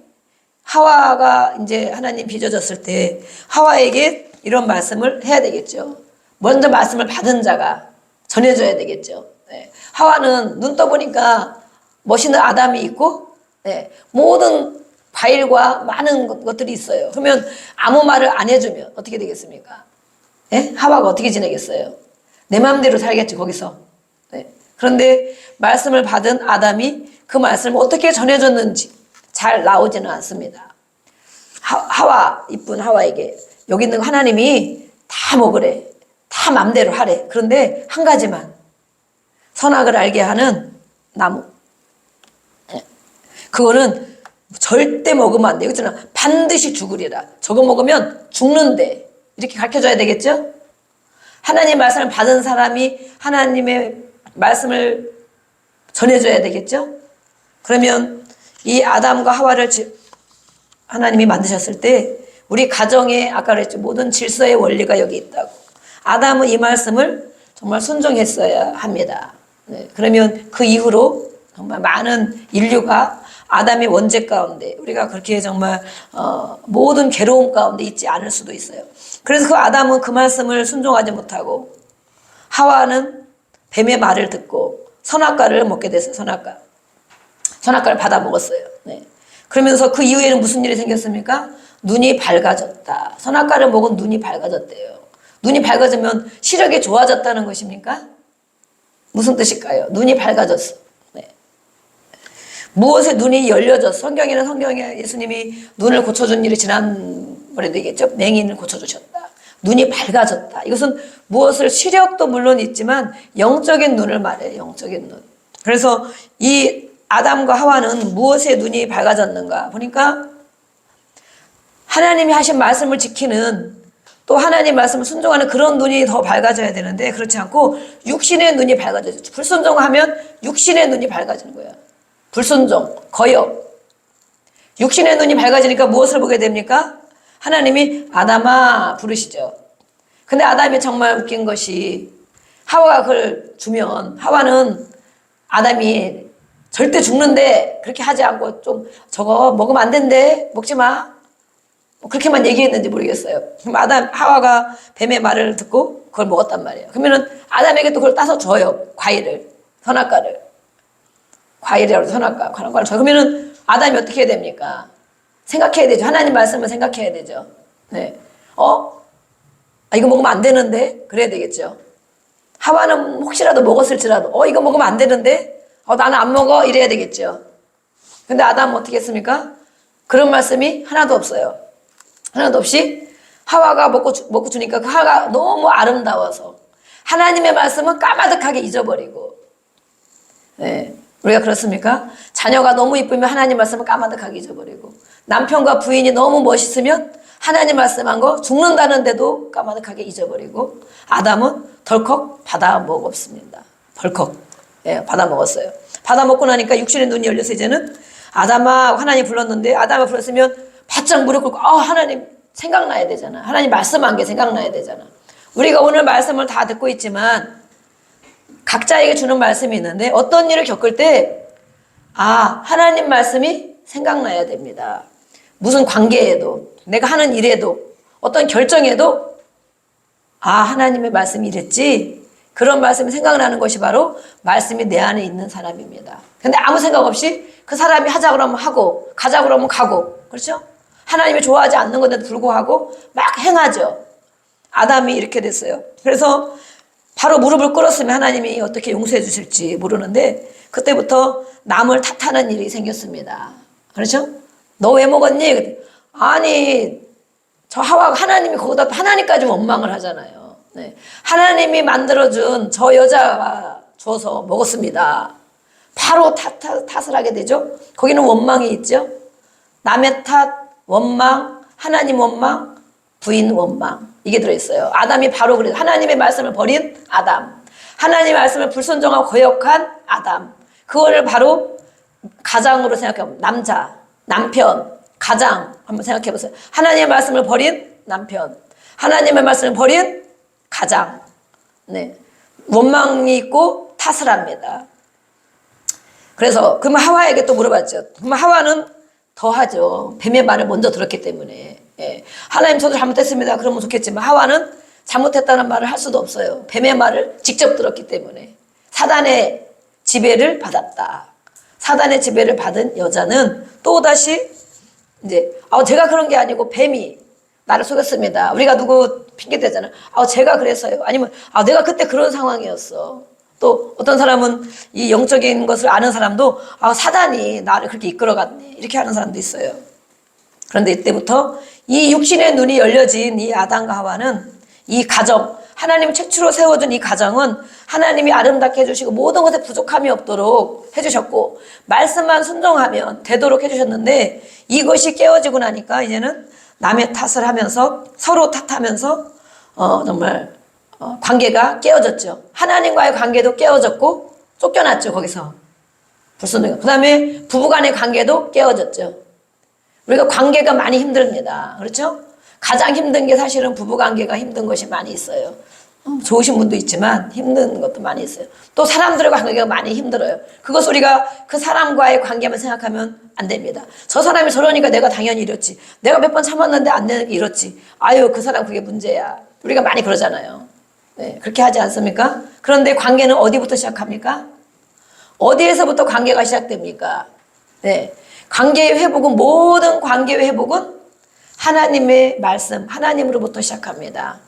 하와가 이제 하나님 빚어졌을 때 하와에게 이런 말씀을 해야 되겠죠. 먼저 말씀을 받은 자가 전해줘야 되겠죠. 네. 하와는 눈 떠보니까 멋있는 아담이 있고, 네, 모든 과일과 많은 것들이 있어요. 그러면 아무 말을 안 해주면 어떻게 되겠습니까? 네? 하와가 어떻게 지내겠어요? 내 마음대로 살겠지, 거기서. 네. 그런데 말씀을 받은 아담이 그 말씀을 어떻게 전해줬는지 잘 나오지는 않습니다. 하와, 이쁜 하와에게 여기 있는 하나님이 다 먹으래, 다 맘대로 하래. 그런데 한 가지만, 선악을 알게 하는 나무, 그거는 절대 먹으면 안 돼. 그렇잖아. 반드시 죽으리라. 저거 먹으면 죽는데. 이렇게 가르쳐줘야 되겠죠? 하나님의 말씀을 받은 사람이 하나님의 말씀을 전해줘야 되겠죠? 그러면 이 아담과 하와를 하나님이 만드셨을 때 우리 가정에, 아까 그랬죠, 모든 질서의 원리가 여기 있다고. 아담은 이 말씀을 정말 순종했어야 합니다. 네, 그러면 그 이후로 정말 많은 인류가 아담의 원죄 가운데, 우리가 그렇게 정말 모든 괴로움 가운데 있지 않을 수도 있어요. 그래서 그 아담은 그 말씀을 순종하지 못하고, 하와는 뱀의 말을 듣고 선악과를 먹게 됐어요. 선악과를 받아 먹었어요. 네. 그러면서 그 이후에는 무슨 일이 생겼습니까? 눈이 밝아졌다. 선악과를 먹은 눈이 밝아졌대요. 눈이 밝아지면 시력이 좋아졌다는 것입니까? 무슨 뜻일까요? 눈이 밝아졌어. 네. 무엇에 눈이 열려졌어? 성경에 예수님이 눈을 고쳐준 일이 지난번에도 얘기했죠. 맹인을 고쳐주셨다. 눈이 밝아졌다. 이것은 무엇을, 시력도 물론 있지만 영적인 눈을 말해요. 영적인 눈. 그래서 이 아담과 하와는 무엇에 눈이 밝아졌는가 보니까, 하나님이 하신 말씀을 지키는, 또 하나님 말씀을 순종하는 그런 눈이 더 밝아져야 되는데, 그렇지 않고 육신의 눈이 밝아져요. 불순종하면 육신의 눈이 밝아지는 거예요. 불순종, 거역. 육신의 눈이 밝아지니까 무엇을 보게 됩니까? 하나님이 아담아 부르시죠. 근데 아담이 정말 웃긴 것이, 하와가 그걸 주면 하와는 아담이 절대 죽는데 그렇게 하지 않고, 좀 저거 먹으면 안 된대, 먹지 마, 그렇게만 얘기했는지 모르겠어요. 그럼 하와가 뱀의 말을 듣고 그걸 먹었단 말이에요. 그러면은 아담에게 또 그걸 따서 줘요. 과일을, 선악과를. 과일이라고 해서 선악과를 줘요. 그러면은 아담이 어떻게 해야 됩니까? 생각해야 되죠. 하나님 말씀을 생각해야 되죠. 네. 이거 먹으면 안 되는데? 그래야 되겠죠. 하와는 혹시라도 먹었을지라도, 이거 먹으면 안 되는데? 나는 안 먹어? 이래야 되겠죠. 근데 아담은 어떻게 했습니까? 그런 말씀이 하나도 없어요. 하나도 없이 하와가 먹고 주니까 그 하와가 너무 아름다워서 하나님의 말씀은 까마득하게 잊어버리고, 네, 우리가 그렇습니까? 자녀가 너무 이쁘면 하나님 말씀을 까마득하게 잊어버리고, 남편과 부인이 너무 멋있으면 하나님 말씀한 거 죽는다는데도 까마득하게 잊어버리고, 아담은 덜컥 받아 먹었습니다. 덜컥, 받아 먹었어요. 받아 먹고 나니까 육신의 눈이 열려서 이제는 아담아 하나님 불렀는데, 아담을 불렀으면 바짝 무릎 꿇고 하나님 생각나야 되잖아. 하나님 말씀한 게 생각나야 되잖아. 우리가 오늘 말씀을 다 듣고 있지만 각자에게 주는 말씀이 있는데, 어떤 일을 겪을 때 하나님 말씀이 생각나야 됩니다. 무슨 관계에도, 내가 하는 일에도, 어떤 결정에도 하나님의 말씀이 이랬지, 그런 말씀이 생각나는 것이 바로 말씀이 내 안에 있는 사람입니다. 근데 아무 생각 없이 그 사람이 하자 그러면 하고 가자 그러면 가고, 그렇죠? 하나님이 좋아하지 않는 건데도 불구하고 막 행하죠. 아담이 이렇게 됐어요. 그래서 바로 무릎을 꿇었으면 하나님이 어떻게 용서해 주실지 모르는데, 그때부터 남을 탓하는 일이 생겼습니다. 그렇죠? 너 왜 먹었니? 아니, 저 하와가, 하나님이 거기다 하나님까지 원망을 하잖아요. 네. 하나님이 만들어준 저 여자가 줘서 먹었습니다. 바로 탓을 하게 되죠. 거기는 원망이 있죠. 남의 탓, 원망, 하나님 원망, 부인 원망, 이게 들어있어요. 아담이 바로 그래요. 하나님의 말씀을 버린 아담, 하나님의 말씀을 불순종하고 거역한 아담, 그거를 바로 가장으로 생각해보면, 남편, 가장 한번 생각해보세요. 하나님의 말씀을 버린 남편, 하나님의 말씀을 버린 가장, 네, 원망이 있고 탓을 합니다. 그래서 그러면 하와에게 또 물어봤죠. 그러면 하와는 더 하죠. 뱀의 말을 먼저 들었기 때문에. 하나님 저도 잘못했습니다 그러면 좋겠지만, 하와는 잘못했다는 말을 할 수도 없어요. 뱀의 말을 직접 들었기 때문에. 사단의 지배를 받았다. 사단의 지배를 받은 여자는 또다시 이제 제가 그런 게 아니고 뱀이 나를 속였습니다. 우리가 누구 핑계 대잖아요. 제가 그랬어요. 아니면 내가 그때 그런 상황이었어. 또 어떤 사람은 이 영적인 것을 아는 사람도 사단이 나를 그렇게 이끌어갔네, 이렇게 하는 사람도 있어요. 그런데 이때부터 이 육신의 눈이 열려진 이 아담과 하와는, 이 가정, 하나님이 최초로 세워준 이 가정은 하나님이 아름답게 해주시고 모든 것에 부족함이 없도록 해주셨고, 말씀만 순종하면 되도록 해주셨는데, 이것이 깨어지고 나니까 이제는 남의 탓을 하면서, 서로 탓하면서 정말 관계가 깨어졌죠. 하나님과의 관계도 깨어졌고 쫓겨났죠. 거기서 불순종. 그 다음에 부부간의 관계도 깨어졌죠. 우리가 관계가 많이 힘듭니다. 그렇죠? 가장 힘든 게 사실은 부부관계가 힘든 것이 많이 있어요. 좋으신 분도 있지만 힘든 것도 많이 있어요. 또 사람들과 관계가 많이 힘들어요. 그것 우리가 그 사람과의 관계만 생각하면 안 됩니다. 저 사람이 저러니까 내가 당연히 이렇지, 내가 몇 번 참았는데 안 되는 게 이렇지, 그 사람 그게 문제야, 우리가 많이 그러잖아요. 네, 그렇게 하지 않습니까? 그런데 관계는 어디부터 시작합니까? 어디에서부터 관계가 시작됩니까? 네, 관계의 회복은, 모든 관계의 회복은 하나님의 말씀, 하나님으로부터 시작합니다.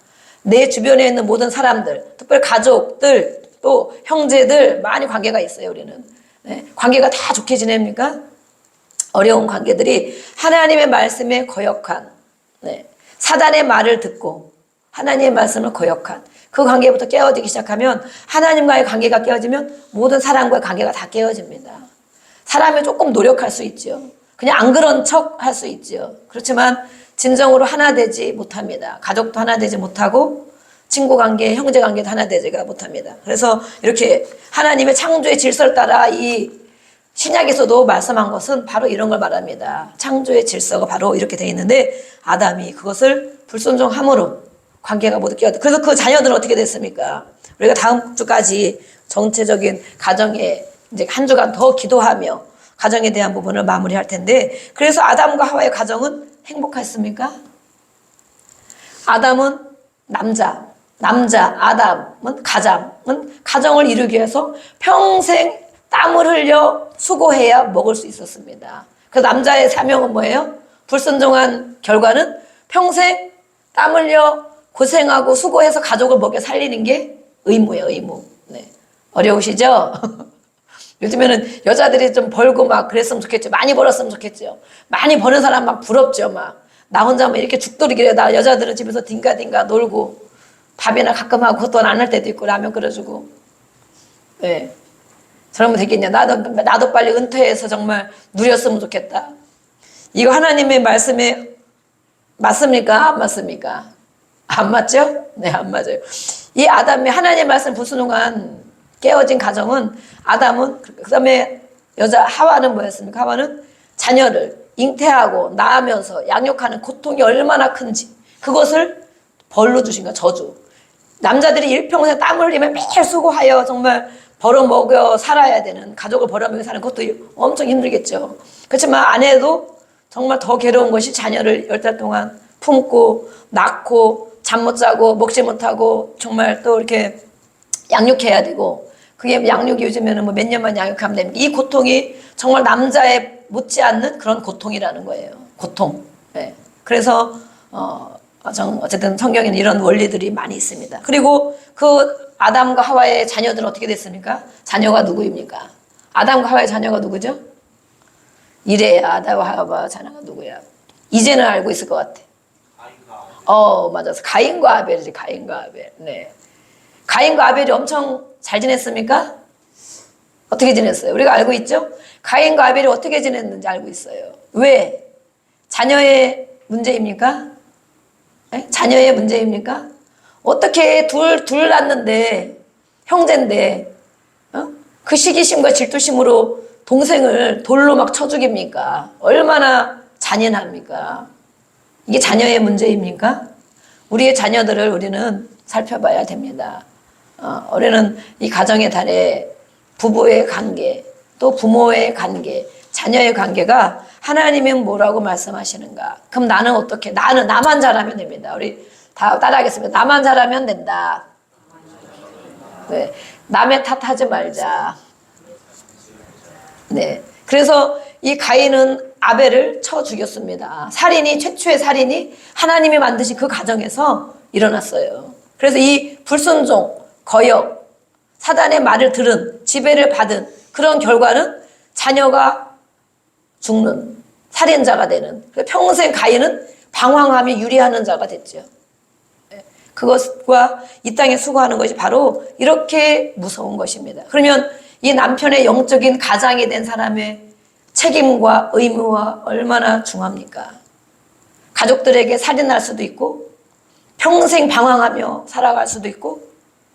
내 주변에 있는 모든 사람들, 특별히 가족들, 또 형제들, 많이 관계가 있어요. 우리는 관계가 다 좋게 지냅니까? 어려운 관계들이 하나님의 말씀에 거역한, 사단의 말을 듣고 하나님의 말씀을 거역한 그 관계부터 깨어지기 시작하면, 하나님과의 관계가 깨어지면 모든 사람과의 관계가 다 깨어집니다. 사람이 조금 노력할 수 있죠. 그냥 안 그런 척 할 수 있죠. 그렇지만 진정으로 하나 되지 못합니다. 가족도 하나 되지 못하고, 친구 관계, 형제 관계도 하나 되지가 못합니다. 그래서 이렇게 하나님의 창조의 질서를 따라 이 신약에서도 말씀한 것은 바로 이런 걸 말합니다. 창조의 질서가 바로 이렇게 되어 있는데, 아담이 그것을 불순종함으로 관계가 모두 깨어졌다. 그래서 그 자녀들은 어떻게 됐습니까? 우리가 다음 주까지 전체적인 가정에 이제 한 주간 더 기도하며 가정에 대한 부분을 마무리할 텐데, 그래서 아담과 하와의 가정은 행복했습니까? 아담은 남자, 아담은 가정을 이루기 위해서 평생 땀을 흘려 수고해야 먹을 수 있었습니다. 그 남자의 사명은 뭐예요? 불순종한 결과는 평생 땀 흘려 고생하고 수고해서 가족을 먹여 살리는 게 의무예요, 의무. 네. 어려우시죠? 요즘에는 여자들이 좀 벌고 막 그랬으면 좋겠죠. 많이 벌었으면 좋겠죠. 많이 버는 사람 막 부럽죠. 막 나 혼자만 이렇게 죽돌이기래. 나 여자들은 집에서 딩가딩가 놀고 밥이나 가끔 하고 돈 안 할 때도 있고 라면 끓여주고. 네. 저러면 되겠냐. 나도 빨리 은퇴해서 정말 누렸으면 좋겠다. 이거 하나님의 말씀에 맞습니까? 안 맞습니까? 안 맞죠? 네, 안 맞아요. 이 아담이 하나님의 말씀 불순종한 깨어진 가정은 아담은 그 다음에 여자 하와는 뭐였습니까? 하와는 자녀를 잉태하고 낳으면서 양육하는 고통이 얼마나 큰지 그것을 벌로 주신 거야. 저주. 남자들이 일평생 땀 흘리며 매일 수고하여 정말 벌어먹여 살아야 되는 가족을 벌어먹여 사는 것도 엄청 힘들겠죠. 그렇지만 아내도 정말 더 괴로운 것이 자녀를 10달 동안 품고 낳고 잠 못 자고 먹지 못하고 정말 또 이렇게 양육해야 되고 그게 양육이 요즘에는 뭐 몇 년만 양육하면 됩니다. 이 고통이 정말 남자에 못지않는 그런 고통이라는 거예요. 고통. 네. 그래서 어쨌든 성경에는 이런 원리들이 많이 있습니다. 그리고 그 아담과 하와의 자녀들은 어떻게 됐습니까? 자녀가 누구입니까? 아담과 하와의 자녀가 누구죠? 이래야 아담과 하와 자녀가 누구야? 이제는 알고 있을 것 같아. 맞았어. 가인과 아벨이지. 가인과 아벨. 네. 가인과 아벨이 엄청 잘 지냈습니까? 어떻게 지냈어요? 우리가 알고 있죠? 가인과 아벨이 어떻게 지냈는지 알고 있어요. 왜? 자녀의 문제입니까? 네? 자녀의 문제입니까? 어떻게 둘 낳는데 형제인데 그 시기심과 질투심으로 동생을 돌로 막 쳐 죽입니까? 얼마나 잔인합니까? 이게 자녀의 문제입니까? 우리의 자녀들을 우리는 살펴봐야 됩니다. 우리는 이 가정의 달에 부부의 관계, 또 부모의 관계, 자녀의 관계가 하나님은 뭐라고 말씀하시는가? 그럼 나는 어떻게? 나만 잘하면 됩니다. 우리 다 따라하겠습니다. 나만 잘하면 된다. 네. 남의 탓하지 말자. 네. 그래서 이 가인은 아벨을 쳐 죽였습니다. 최초의 살인이 하나님이 만드신 그 가정에서 일어났어요. 그래서 이 불순종, 거역, 사단의 말을 들은, 지배를 받은 그런 결과는 자녀가 죽는, 살인자가 되는, 평생 가인은 방황하며 유리하는 자가 됐죠. 그것과 이 땅에 수고하는 것이 바로 이렇게 무서운 것입니다. 그러면 이 남편의 영적인 가장이 된 사람의 책임과 의무와 얼마나 중합니까? 가족들에게 살인할 수도 있고 평생 방황하며 살아갈 수도 있고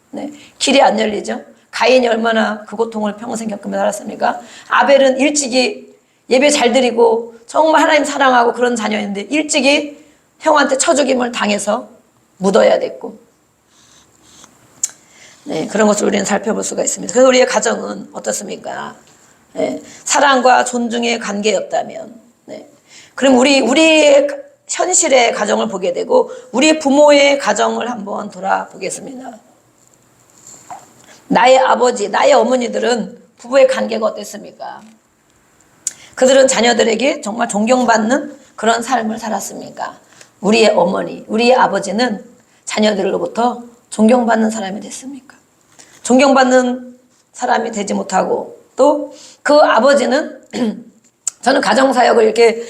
네, 길이 안 열리죠. 가인이 얼마나 그 고통을 평생 겪으며 살았습니까? 아벨은 일찍이 예배 잘 드리고 정말 하나님 사랑하고 그런 자녀인데 일찍이 형한테 쳐죽임을 당해서 묻어야 됐고 네, 그런 것을 우리는 살펴볼 수가 있습니다. 그래서 우리의 가정은 어떻습니까? 네, 사랑과 존중의 관계였다면 네. 그럼 우리의 현실의 가정을 보게 되고 우리 부모의 가정을 한번 돌아보겠습니다. 나의 아버지, 나의 어머니들은 부부의 관계가 어땠습니까? 그들은 자녀들에게 정말 존경받는 그런 삶을 살았습니까? 우리의 어머니, 우리의 아버지는 자녀들로부터 존경받는 사람이 됐습니까? 존경받는 사람이 되지 못하고 또 그 아버지는 저는 가정사역을 이렇게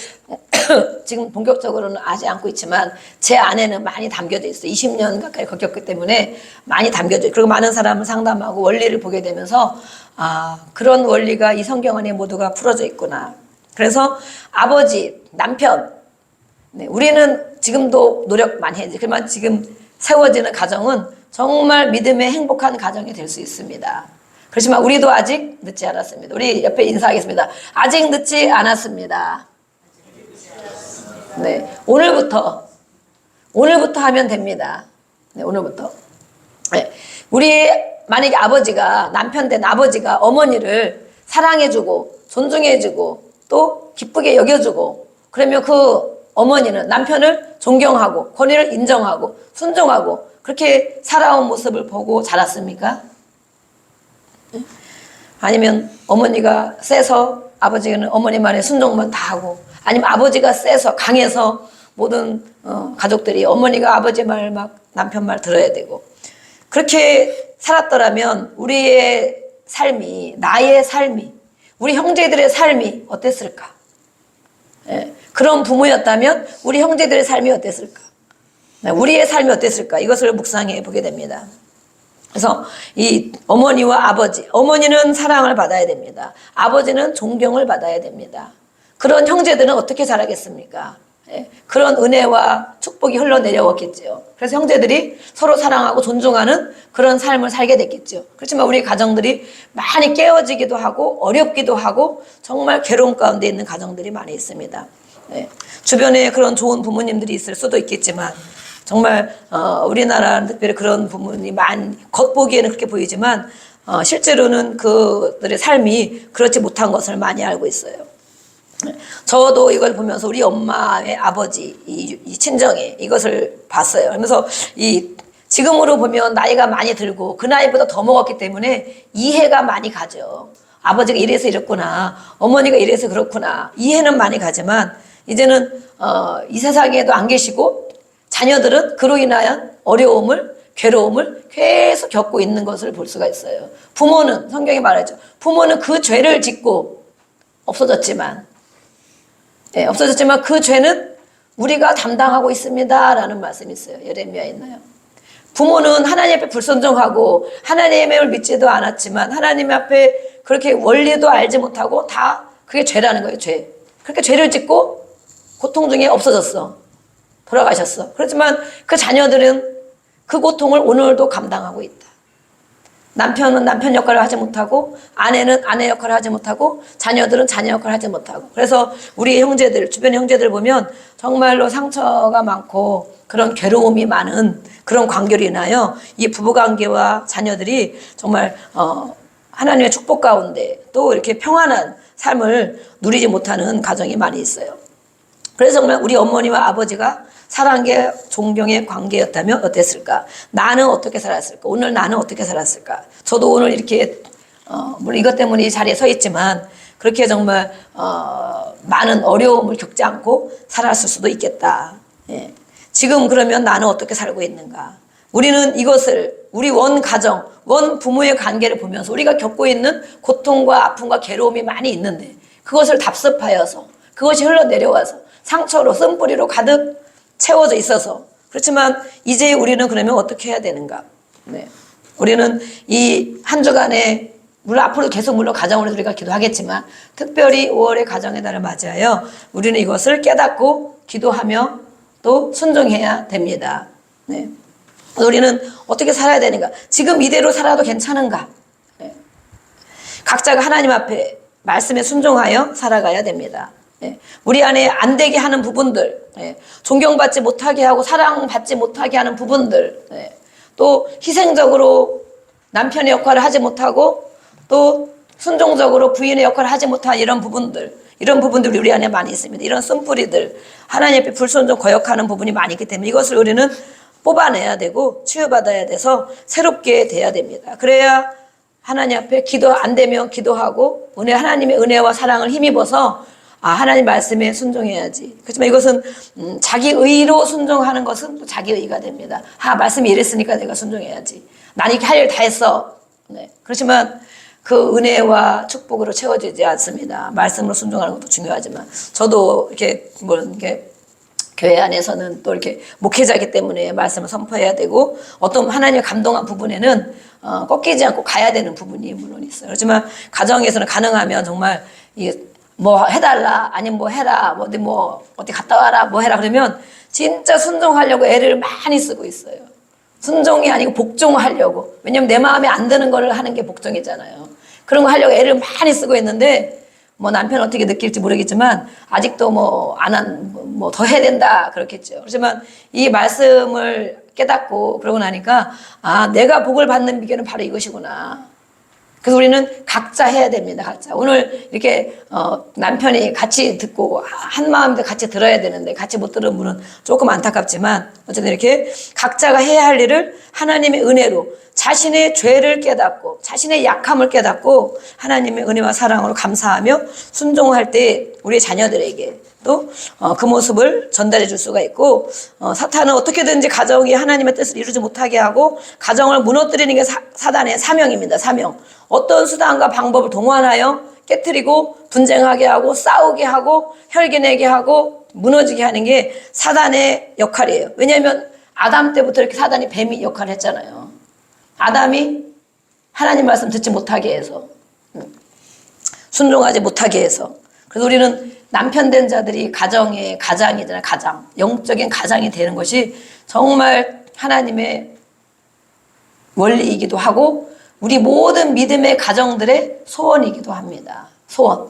지금 본격적으로는 하지 않고 있지만 제 안에는 많이 담겨져 있어요. 20년 가까이 겪었기 때문에 많이 담겨져 있어요. 그리고 많은 사람을 상담하고 원리를 보게 되면서 그런 원리가 이 성경 안에 모두가 풀어져 있구나. 그래서 아버지, 남편 네, 우리는 지금도 노력 많이 해야지. 그러면 지금 세워지는 가정은 정말 믿음의 행복한 가정이 될 수 있습니다. 그렇지만 우리도 아직 늦지 않았습니다. 우리 옆에 인사하겠습니다. 아직 늦지 않았습니다. 네, 오늘부터 하면 됩니다. 네, 오늘부터. 네, 우리 만약에 아버지가 남편 된 아버지가 어머니를 사랑해주고 존중해주고 또 기쁘게 여겨주고 그러면 그 어머니는 남편을 존경하고 권위를 인정하고 순종하고 그렇게 살아온 모습을 보고 자랐습니까? 아니면 어머니가 세서 아버지는 어머니 말에 순종만 다 하고 아니면 아버지가 세서 강해서 모든 가족들이 어머니가 아버지 말 막 남편 말 들어야 되고 그렇게 살았더라면 우리의 삶이 나의 삶이 우리 형제들의 삶이 어땠을까? 예, 그런 부모였다면 우리 형제들의 삶이 어땠을까? 우리의 삶이 어땠을까? 이것을 묵상해 보게 됩니다. 그래서 이 어머니와 아버지, 어머니는 사랑을 받아야 됩니다. 아버지는 존경을 받아야 됩니다. 그런 형제들은 어떻게 자라겠습니까? 예, 그런 은혜와 축복이 흘러내려왔겠죠. 그래서 형제들이 서로 사랑하고 존중하는 그런 삶을 살게 됐겠죠. 그렇지만 우리 가정들이 많이 깨어지기도 하고 어렵기도 하고 정말 괴로움 가운데 있는 가정들이 많이 있습니다. 예, 주변에 그런 좋은 부모님들이 있을 수도 있겠지만 정말 우리나라는 특별히 그런 부모님이 겉보기에는 그렇게 보이지만 실제로는 그들의 삶이 그렇지 못한 것을 많이 알고 있어요. 저도 이걸 보면서 우리 엄마의 아버지 이 친정에 이것을 봤어요. 그러면서 지금으로 보면 나이가 많이 들고 그 나이보다 더 먹었기 때문에 이해가 많이 가죠. 아버지가 이래서 이랬구나, 어머니가 이래서 그렇구나, 이해는 많이 가지만 이제는 이 세상에도 안 계시고 자녀들은 그로 인하여 어려움을 괴로움을 계속 겪고 있는 것을 볼 수가 있어요. 부모는 성경이 말하죠. 부모는 그 죄를 짓고 없어졌지만 그 죄는 우리가 담당하고 있습니다 라는 말씀이 있어요. 예레미야에 있나요? 부모는 하나님 앞에 불순종하고 하나님을 믿지도 않았지만 하나님 앞에 그렇게 원리도 알지 못하고 다 그게 죄라는 거예요. 죄. 그렇게 죄를 짓고 고통 중에 없어졌어. 돌아가셨어. 그렇지만 그 자녀들은 그 고통을 오늘도 감당하고 있다. 남편은 남편 역할을 하지 못하고 아내는 아내 역할을 하지 못하고 자녀들은 자녀 역할을 하지 못하고 그래서 우리 형제들 주변 형제들 보면 정말로 상처가 많고 그런 괴로움이 많은 그런 관계로 인하여 이 부부관계와 자녀들이 정말 하나님의 축복 가운데 또 이렇게 평안한 삶을 누리지 못하는 가정이 많이 있어요. 그래서 정말 우리 어머니와 아버지가 사랑의 존경의 관계였다면 어땠을까? 나는 어떻게 살았을까? 오늘 나는 어떻게 살았을까? 저도 오늘 이렇게 물론 이것 때문에 이 자리에 서 있지만 그렇게 정말 많은 어려움을 겪지 않고 살았을 수도 있겠다. 예. 지금 그러면 나는 어떻게 살고 있는가? 우리는 이것을 우리 원 가정, 원 부모의 관계를 보면서 우리가 겪고 있는 고통과 아픔과 괴로움이 많이 있는데 그것을 답습하여서 그것이 흘러내려와서 상처로 쓴뿌리로 가득 채워져 있어서 그렇지만 이제 우리는 그러면 어떻게 해야 되는가? 네. 우리는 이 한 주간에 물론 앞으로 계속 물론 가정으로 우리가 기도하겠지만 특별히 5월의 가정의 달을 맞이하여 우리는 이것을 깨닫고 기도하며 또 순종해야 됩니다. 네. 우리는 어떻게 살아야 되는가? 지금 이대로 살아도 괜찮은가? 네. 각자가 하나님 앞에 말씀에 순종하여 살아가야 됩니다. 우리 안에 안 되게 하는 부분들, 존경받지 못하게 하고 사랑받지 못하게 하는 부분들, 또 희생적으로 남편의 역할을 하지 못하고 또 순종적으로 부인의 역할을 하지 못한 이런 부분들이 우리 안에 많이 있습니다. 이런 쓴뿌리들, 하나님 앞에 불순종 거역하는 부분이 많이 있기 때문에 이것을 우리는 뽑아내야 되고 치유받아야 돼서 새롭게 돼야 됩니다. 그래야 하나님 앞에 기도 안 되면 기도하고 하나님의 은혜와 사랑을 힘입어서 하나님 말씀에 순종해야지. 그렇지만 이것은 자기 의로 순종하는 것은 또 자기 의가 됩니다. 말씀이 이랬으니까 내가 순종해야지. 난 이렇게 할 일 다 했어. 네. 그렇지만 그 은혜와 축복으로 채워지지 않습니다. 말씀으로 순종하는 것도 중요하지만 저도 이렇게 교회 안에서는 또 이렇게 목회자이기 때문에 말씀을 선포해야 되고 어떤 하나님의 감동한 부분에는 꺾이지 않고 가야 되는 부분이 물론 있어요. 그렇지만 가정에서는 가능하면 정말 뭐 해달라, 아니면 뭐 해라, 어디 갔다 와라, 뭐 해라, 그러면 진짜 순종하려고 애를 많이 쓰고 있어요. 순종이 아니고 복종하려고. 왜냐면 내 마음에 안 드는 걸 하는 게 복종이잖아요. 그런 거 하려고 애를 많이 쓰고 있는데, 남편 어떻게 느낄지 모르겠지만, 아직도 더 해야 된다, 그렇겠죠. 그렇지만 이 말씀을 깨닫고 그러고 나니까, 내가 복을 받는 비결은 바로 이것이구나. 그래서 우리는 각자 해야 됩니다. 각자. 오늘 이렇게 남편이 같이 듣고 한 마음도 같이 들어야 되는데 같이 못 들은 분은 조금 안타깝지만 어쨌든 이렇게 각자가 해야 할 일을 하나님의 은혜로 자신의 죄를 깨닫고 자신의 약함을 깨닫고 하나님의 은혜와 사랑으로 감사하며 순종할 때 우리 자녀들에게 또 그 모습을 전달해 줄 수가 있고, 사탄은 어떻게든지 가정이 하나님의 뜻을 이루지 못하게 하고 가정을 무너뜨리는 게 사단의 사명입니다. 사명. 어떤 수단과 방법을 동원하여 깨트리고 분쟁하게 하고 싸우게 하고 혈기내게 하고 무너지게 하는 게 사단의 역할이에요. 왜냐하면 아담 때부터 이렇게 사단이 뱀이 역할을 했잖아요. 아담이 하나님 말씀 듣지 못하게 해서, 순종하지 못하게 해서. 그래서 우리는 남편 된 자들이 가정의 가장이잖아요. 가장. 영적인 가장이 되는 것이 정말 하나님의 원리이기도 하고 우리 모든 믿음의 가정들의 소원이기도 합니다. 소원.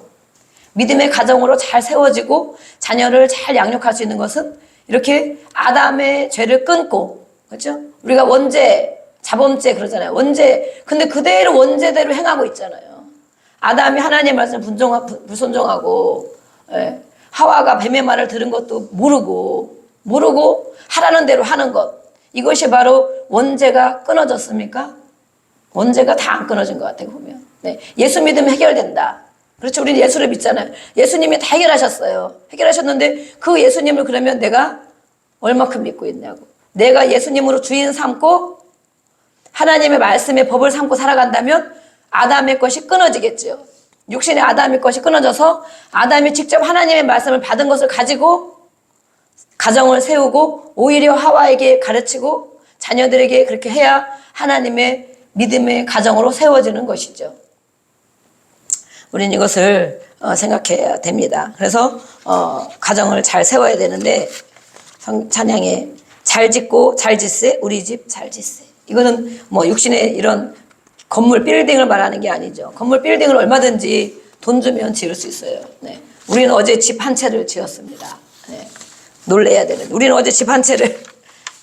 믿음의 가정으로 잘 세워지고 자녀를 잘 양육할 수 있는 것은 이렇게 아담의 죄를 끊고, 그렇죠? 우리가 원죄, 자범죄 그러잖아요. 원죄. 근데 그대로 원죄대로 행하고 있잖아요. 아담이 하나님의 말씀을 불순종하고, 하와가 뱀의 말을 들은 것도 모르고 하라는 대로 하는 것. 이것이 바로 원죄가 끊어졌습니까? 원죄가 다 안 끊어진 것 같아요, 보면. 네. 예수 믿으면 해결된다. 그렇죠. 우리는 예수를 믿잖아요. 예수님이 다 해결하셨어요. 해결하셨는데 그 예수님을 그러면 내가 얼마큼 믿고 있냐고. 내가 예수님으로 주인 삼고 하나님의 말씀의 법을 삼고 살아간다면 아담의 것이 끊어지겠죠. 육신의 아담의 것이 끊어져서 아담이 직접 하나님의 말씀을 받은 것을 가지고 가정을 세우고 오히려 하와에게 가르치고 자녀들에게 그렇게 해야 하나님의 믿음의 가정으로 세워지는 것이죠. 우리는 이것을 생각해야 됩니다. 그래서 가정을 잘 세워야 되는데 찬양에 잘 짓고 잘 짓세 우리 집 잘 짓세. 이거는 뭐 육신의 이런 건물 빌딩을 말하는 게 아니죠. 건물 빌딩을 얼마든지 돈 주면 지을 수 있어요. 네. 우리는 어제 집 한 채를 지었습니다. 네. 놀래야 되는. 우리는 어제 집 한 채를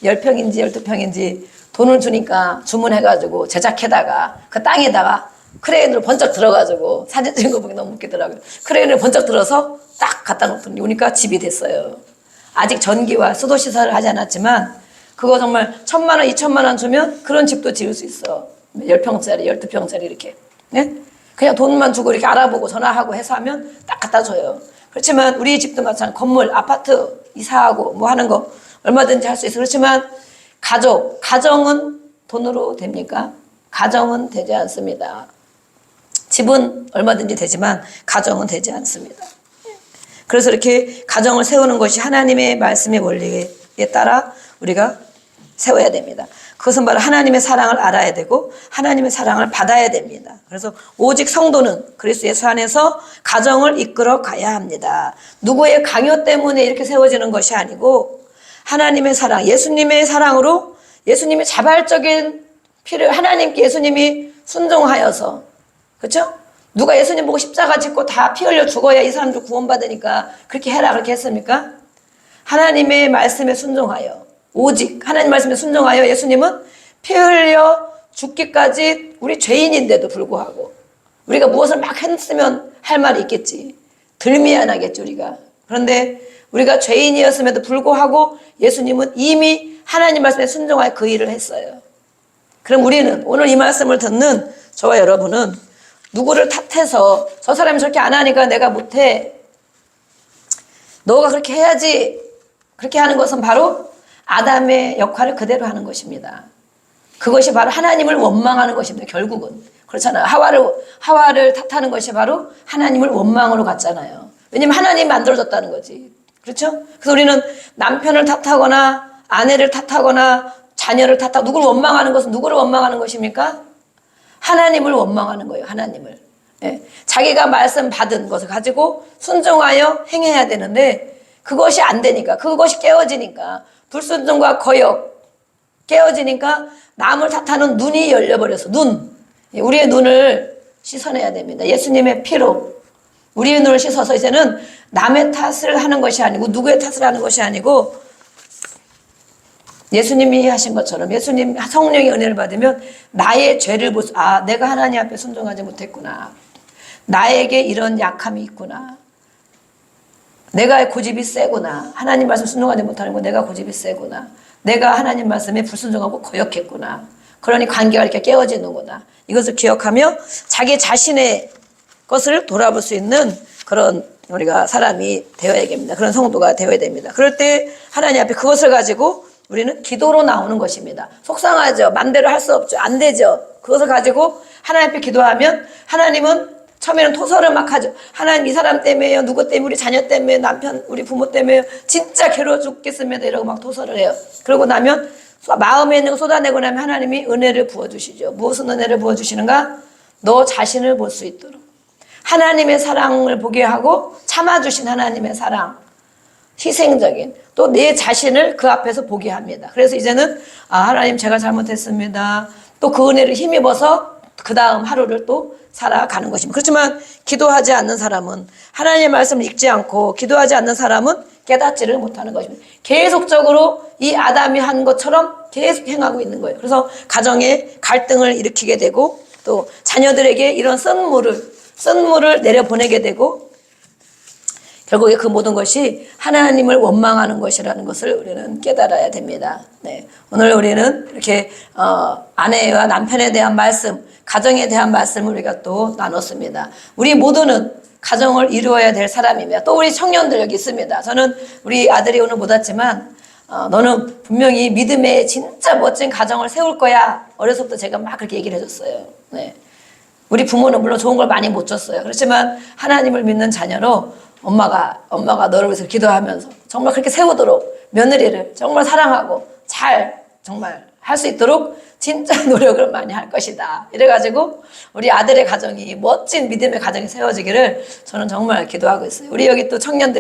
10평인지 12평인지 돈을 주니까 주문해가지고 제작해다가 그 땅에다가 크레인으로 번쩍 들어가지고 사진 찍은 거 보기 너무 웃기더라고요. 크레인을 번쩍 들어서 딱 갖다 놓더니 오니까 집이 됐어요. 아직 전기와 수도시설을 하지 않았지만 그거 정말 1,000만 원, 2,000만 원 주면 그런 집도 지을 수 있어. 10평짜리, 12평짜리 이렇게. 네? 그냥 돈만 주고 이렇게 알아보고 전화하고 해서 하면 딱 갖다 줘요. 그렇지만 우리 집도 마찬가지. 건물, 아파트 이사하고 뭐 하는 거 얼마든지 할 수 있어. 그렇지만 가정은 돈으로 됩니까? 가정은 되지 않습니다. 집은 얼마든지 되지만 가정은 되지 않습니다. 그래서 이렇게 가정을 세우는 것이 하나님의 말씀의 원리에 따라 우리가 세워야 됩니다. 그것은 바로 하나님의 사랑을 알아야 되고 하나님의 사랑을 받아야 됩니다. 그래서 오직 성도는 그리스도 예수 안에서 가정을 이끌어 가야 합니다. 누구의 강요 때문에 이렇게 세워지는 것이 아니고 하나님의 사랑, 예수님의 사랑으로 예수님의 자발적인 피를 하나님께 예수님이 순종하여서, 그렇죠? 누가 예수님 보고 십자가 짓고 다 피 흘려 죽어야 이 사람들 구원받으니까 그렇게 해라 그렇게 했습니까? 하나님의 말씀에 순종하여, 오직 하나님 말씀에 순종하여 예수님은 피 흘려 죽기까지 우리 죄인인데도 불구하고 우리가 무엇을 막 했으면 할 말이 있겠지. 덜 미안하겠지 우리가. 그런데 우리가 죄인이었음에도 불구하고 예수님은 이미 하나님 말씀에 순종하여 그 일을 했어요. 그럼 우리는 오늘 이 말씀을 듣는 저와 여러분은 누구를 탓해서 저 사람이 저렇게 안 하니까 내가 못해. 너가 그렇게 해야지. 그렇게 하는 것은 바로 아담의 역할을 그대로 하는 것입니다. 그것이 바로 하나님을 원망하는 것입니다. 결국은. 그렇잖아요. 하와를 탓하는 것이 바로 하나님을 원망으로 갔잖아요. 왜냐면 하나님이 만들어졌다는 거지. 그렇죠? 그래서 우리는 남편을 탓하거나 아내를 탓하거나 자녀를 탓하고 누구를 원망하는 것은 누구를 원망하는 것입니까? 하나님을 원망하는 거예요. 하나님을. 예. 자기가 말씀 받은 것을 가지고 순종하여 행해야 되는데 그것이 안 되니까, 그것이 깨어지니까, 불순종과 거역 깨어지니까 남을 탓하는 눈이 열려버려서 눈. 우리의 눈을 씻어내야 됩니다. 예수님의 피로 우리의 눈을 씻어서 이제는 남의 탓을 하는 것이 아니고 누구의 탓을 하는 것이 아니고 예수님이 하신 것처럼 예수님 성령의 은혜를 받으면 나의 죄를 보수, 아, 내가 하나님 앞에 순종하지 못했구나. 나에게 이런 약함이 있구나. 내가 고집이 세구나. 하나님 말씀 순종하지 못하는 거 내가 고집이 세구나. 내가 하나님 말씀에 불순종하고 거역했구나. 그러니 관계가 이렇게 깨어지는구나. 이것을 기억하며 자기 자신의 것을 돌아볼 수 있는 그런 우리가 사람이 되어야 됩니다. 그런 성도가 되어야 됩니다. 그럴 때 하나님 앞에 그것을 가지고 우리는 기도로 나오는 것입니다. 속상하죠. 맘대로 할 수 없죠. 안 되죠. 그것을 가지고 하나님 앞에 기도하면 하나님은 처음에는 토설을 막 하죠. 하나님 이 사람 때문에요. 누구 때문에 우리 자녀 때문에 남편 우리 부모 때문에요. 진짜 괴로워 죽겠습니다. 이러고 막 토설을 해요. 그러고 나면 마음에 있는 거 쏟아내고 나면 하나님이 은혜를 부어주시죠. 무엇은 은혜를 부어주시는가? 너 자신을 볼 수 있도록. 하나님의 사랑을 보게 하고 참아주신 하나님의 사랑. 희생적인 또 내 자신을 그 앞에서 보게 합니다. 그래서 이제는 하나님 제가 잘못했습니다. 또 그 은혜를 힘입어서 그 다음 하루를 또 살아가는 것입니다. 그렇지만 기도하지 않는 사람은 하나님의 말씀을 읽지 않고 기도하지 않는 사람은 깨닫지를 못하는 것입니다. 계속적으로 이 아담이 한 것처럼 계속 행하고 있는 거예요. 그래서 가정에 갈등을 일으키게 되고 또 자녀들에게 이런 쓴 물을 내려보내게 되고 결국에 그 모든 것이 하나님을 원망하는 것이라는 것을 우리는 깨달아야 됩니다. 네. 오늘 우리는 이렇게 아내와 남편에 대한 말씀, 가정에 대한 말씀을 우리가 또 나눴습니다. 우리 모두는 가정을 이루어야 될 사람입니다. 또 우리 청년들 여기 있습니다. 저는 우리 아들이 오늘 못 왔지만 너는 분명히 믿음의 진짜 멋진 가정을 세울 거야. 어려서부터 제가 막 그렇게 얘기를 해줬어요. 네. 우리 부모는 물론 좋은 걸 많이 못 줬어요. 그렇지만 하나님을 믿는 자녀로 엄마가 너를 위해서 기도하면서 정말 그렇게 세우도록 며느리를 정말 사랑하고 잘 정말 할 수 있도록 진짜 노력을 많이 할 것이다. 이래가지고 우리 아들의 가정이 멋진 믿음의 가정이 세워지기를 저는 정말 기도하고 있어요. 우리 여기 또 청년들이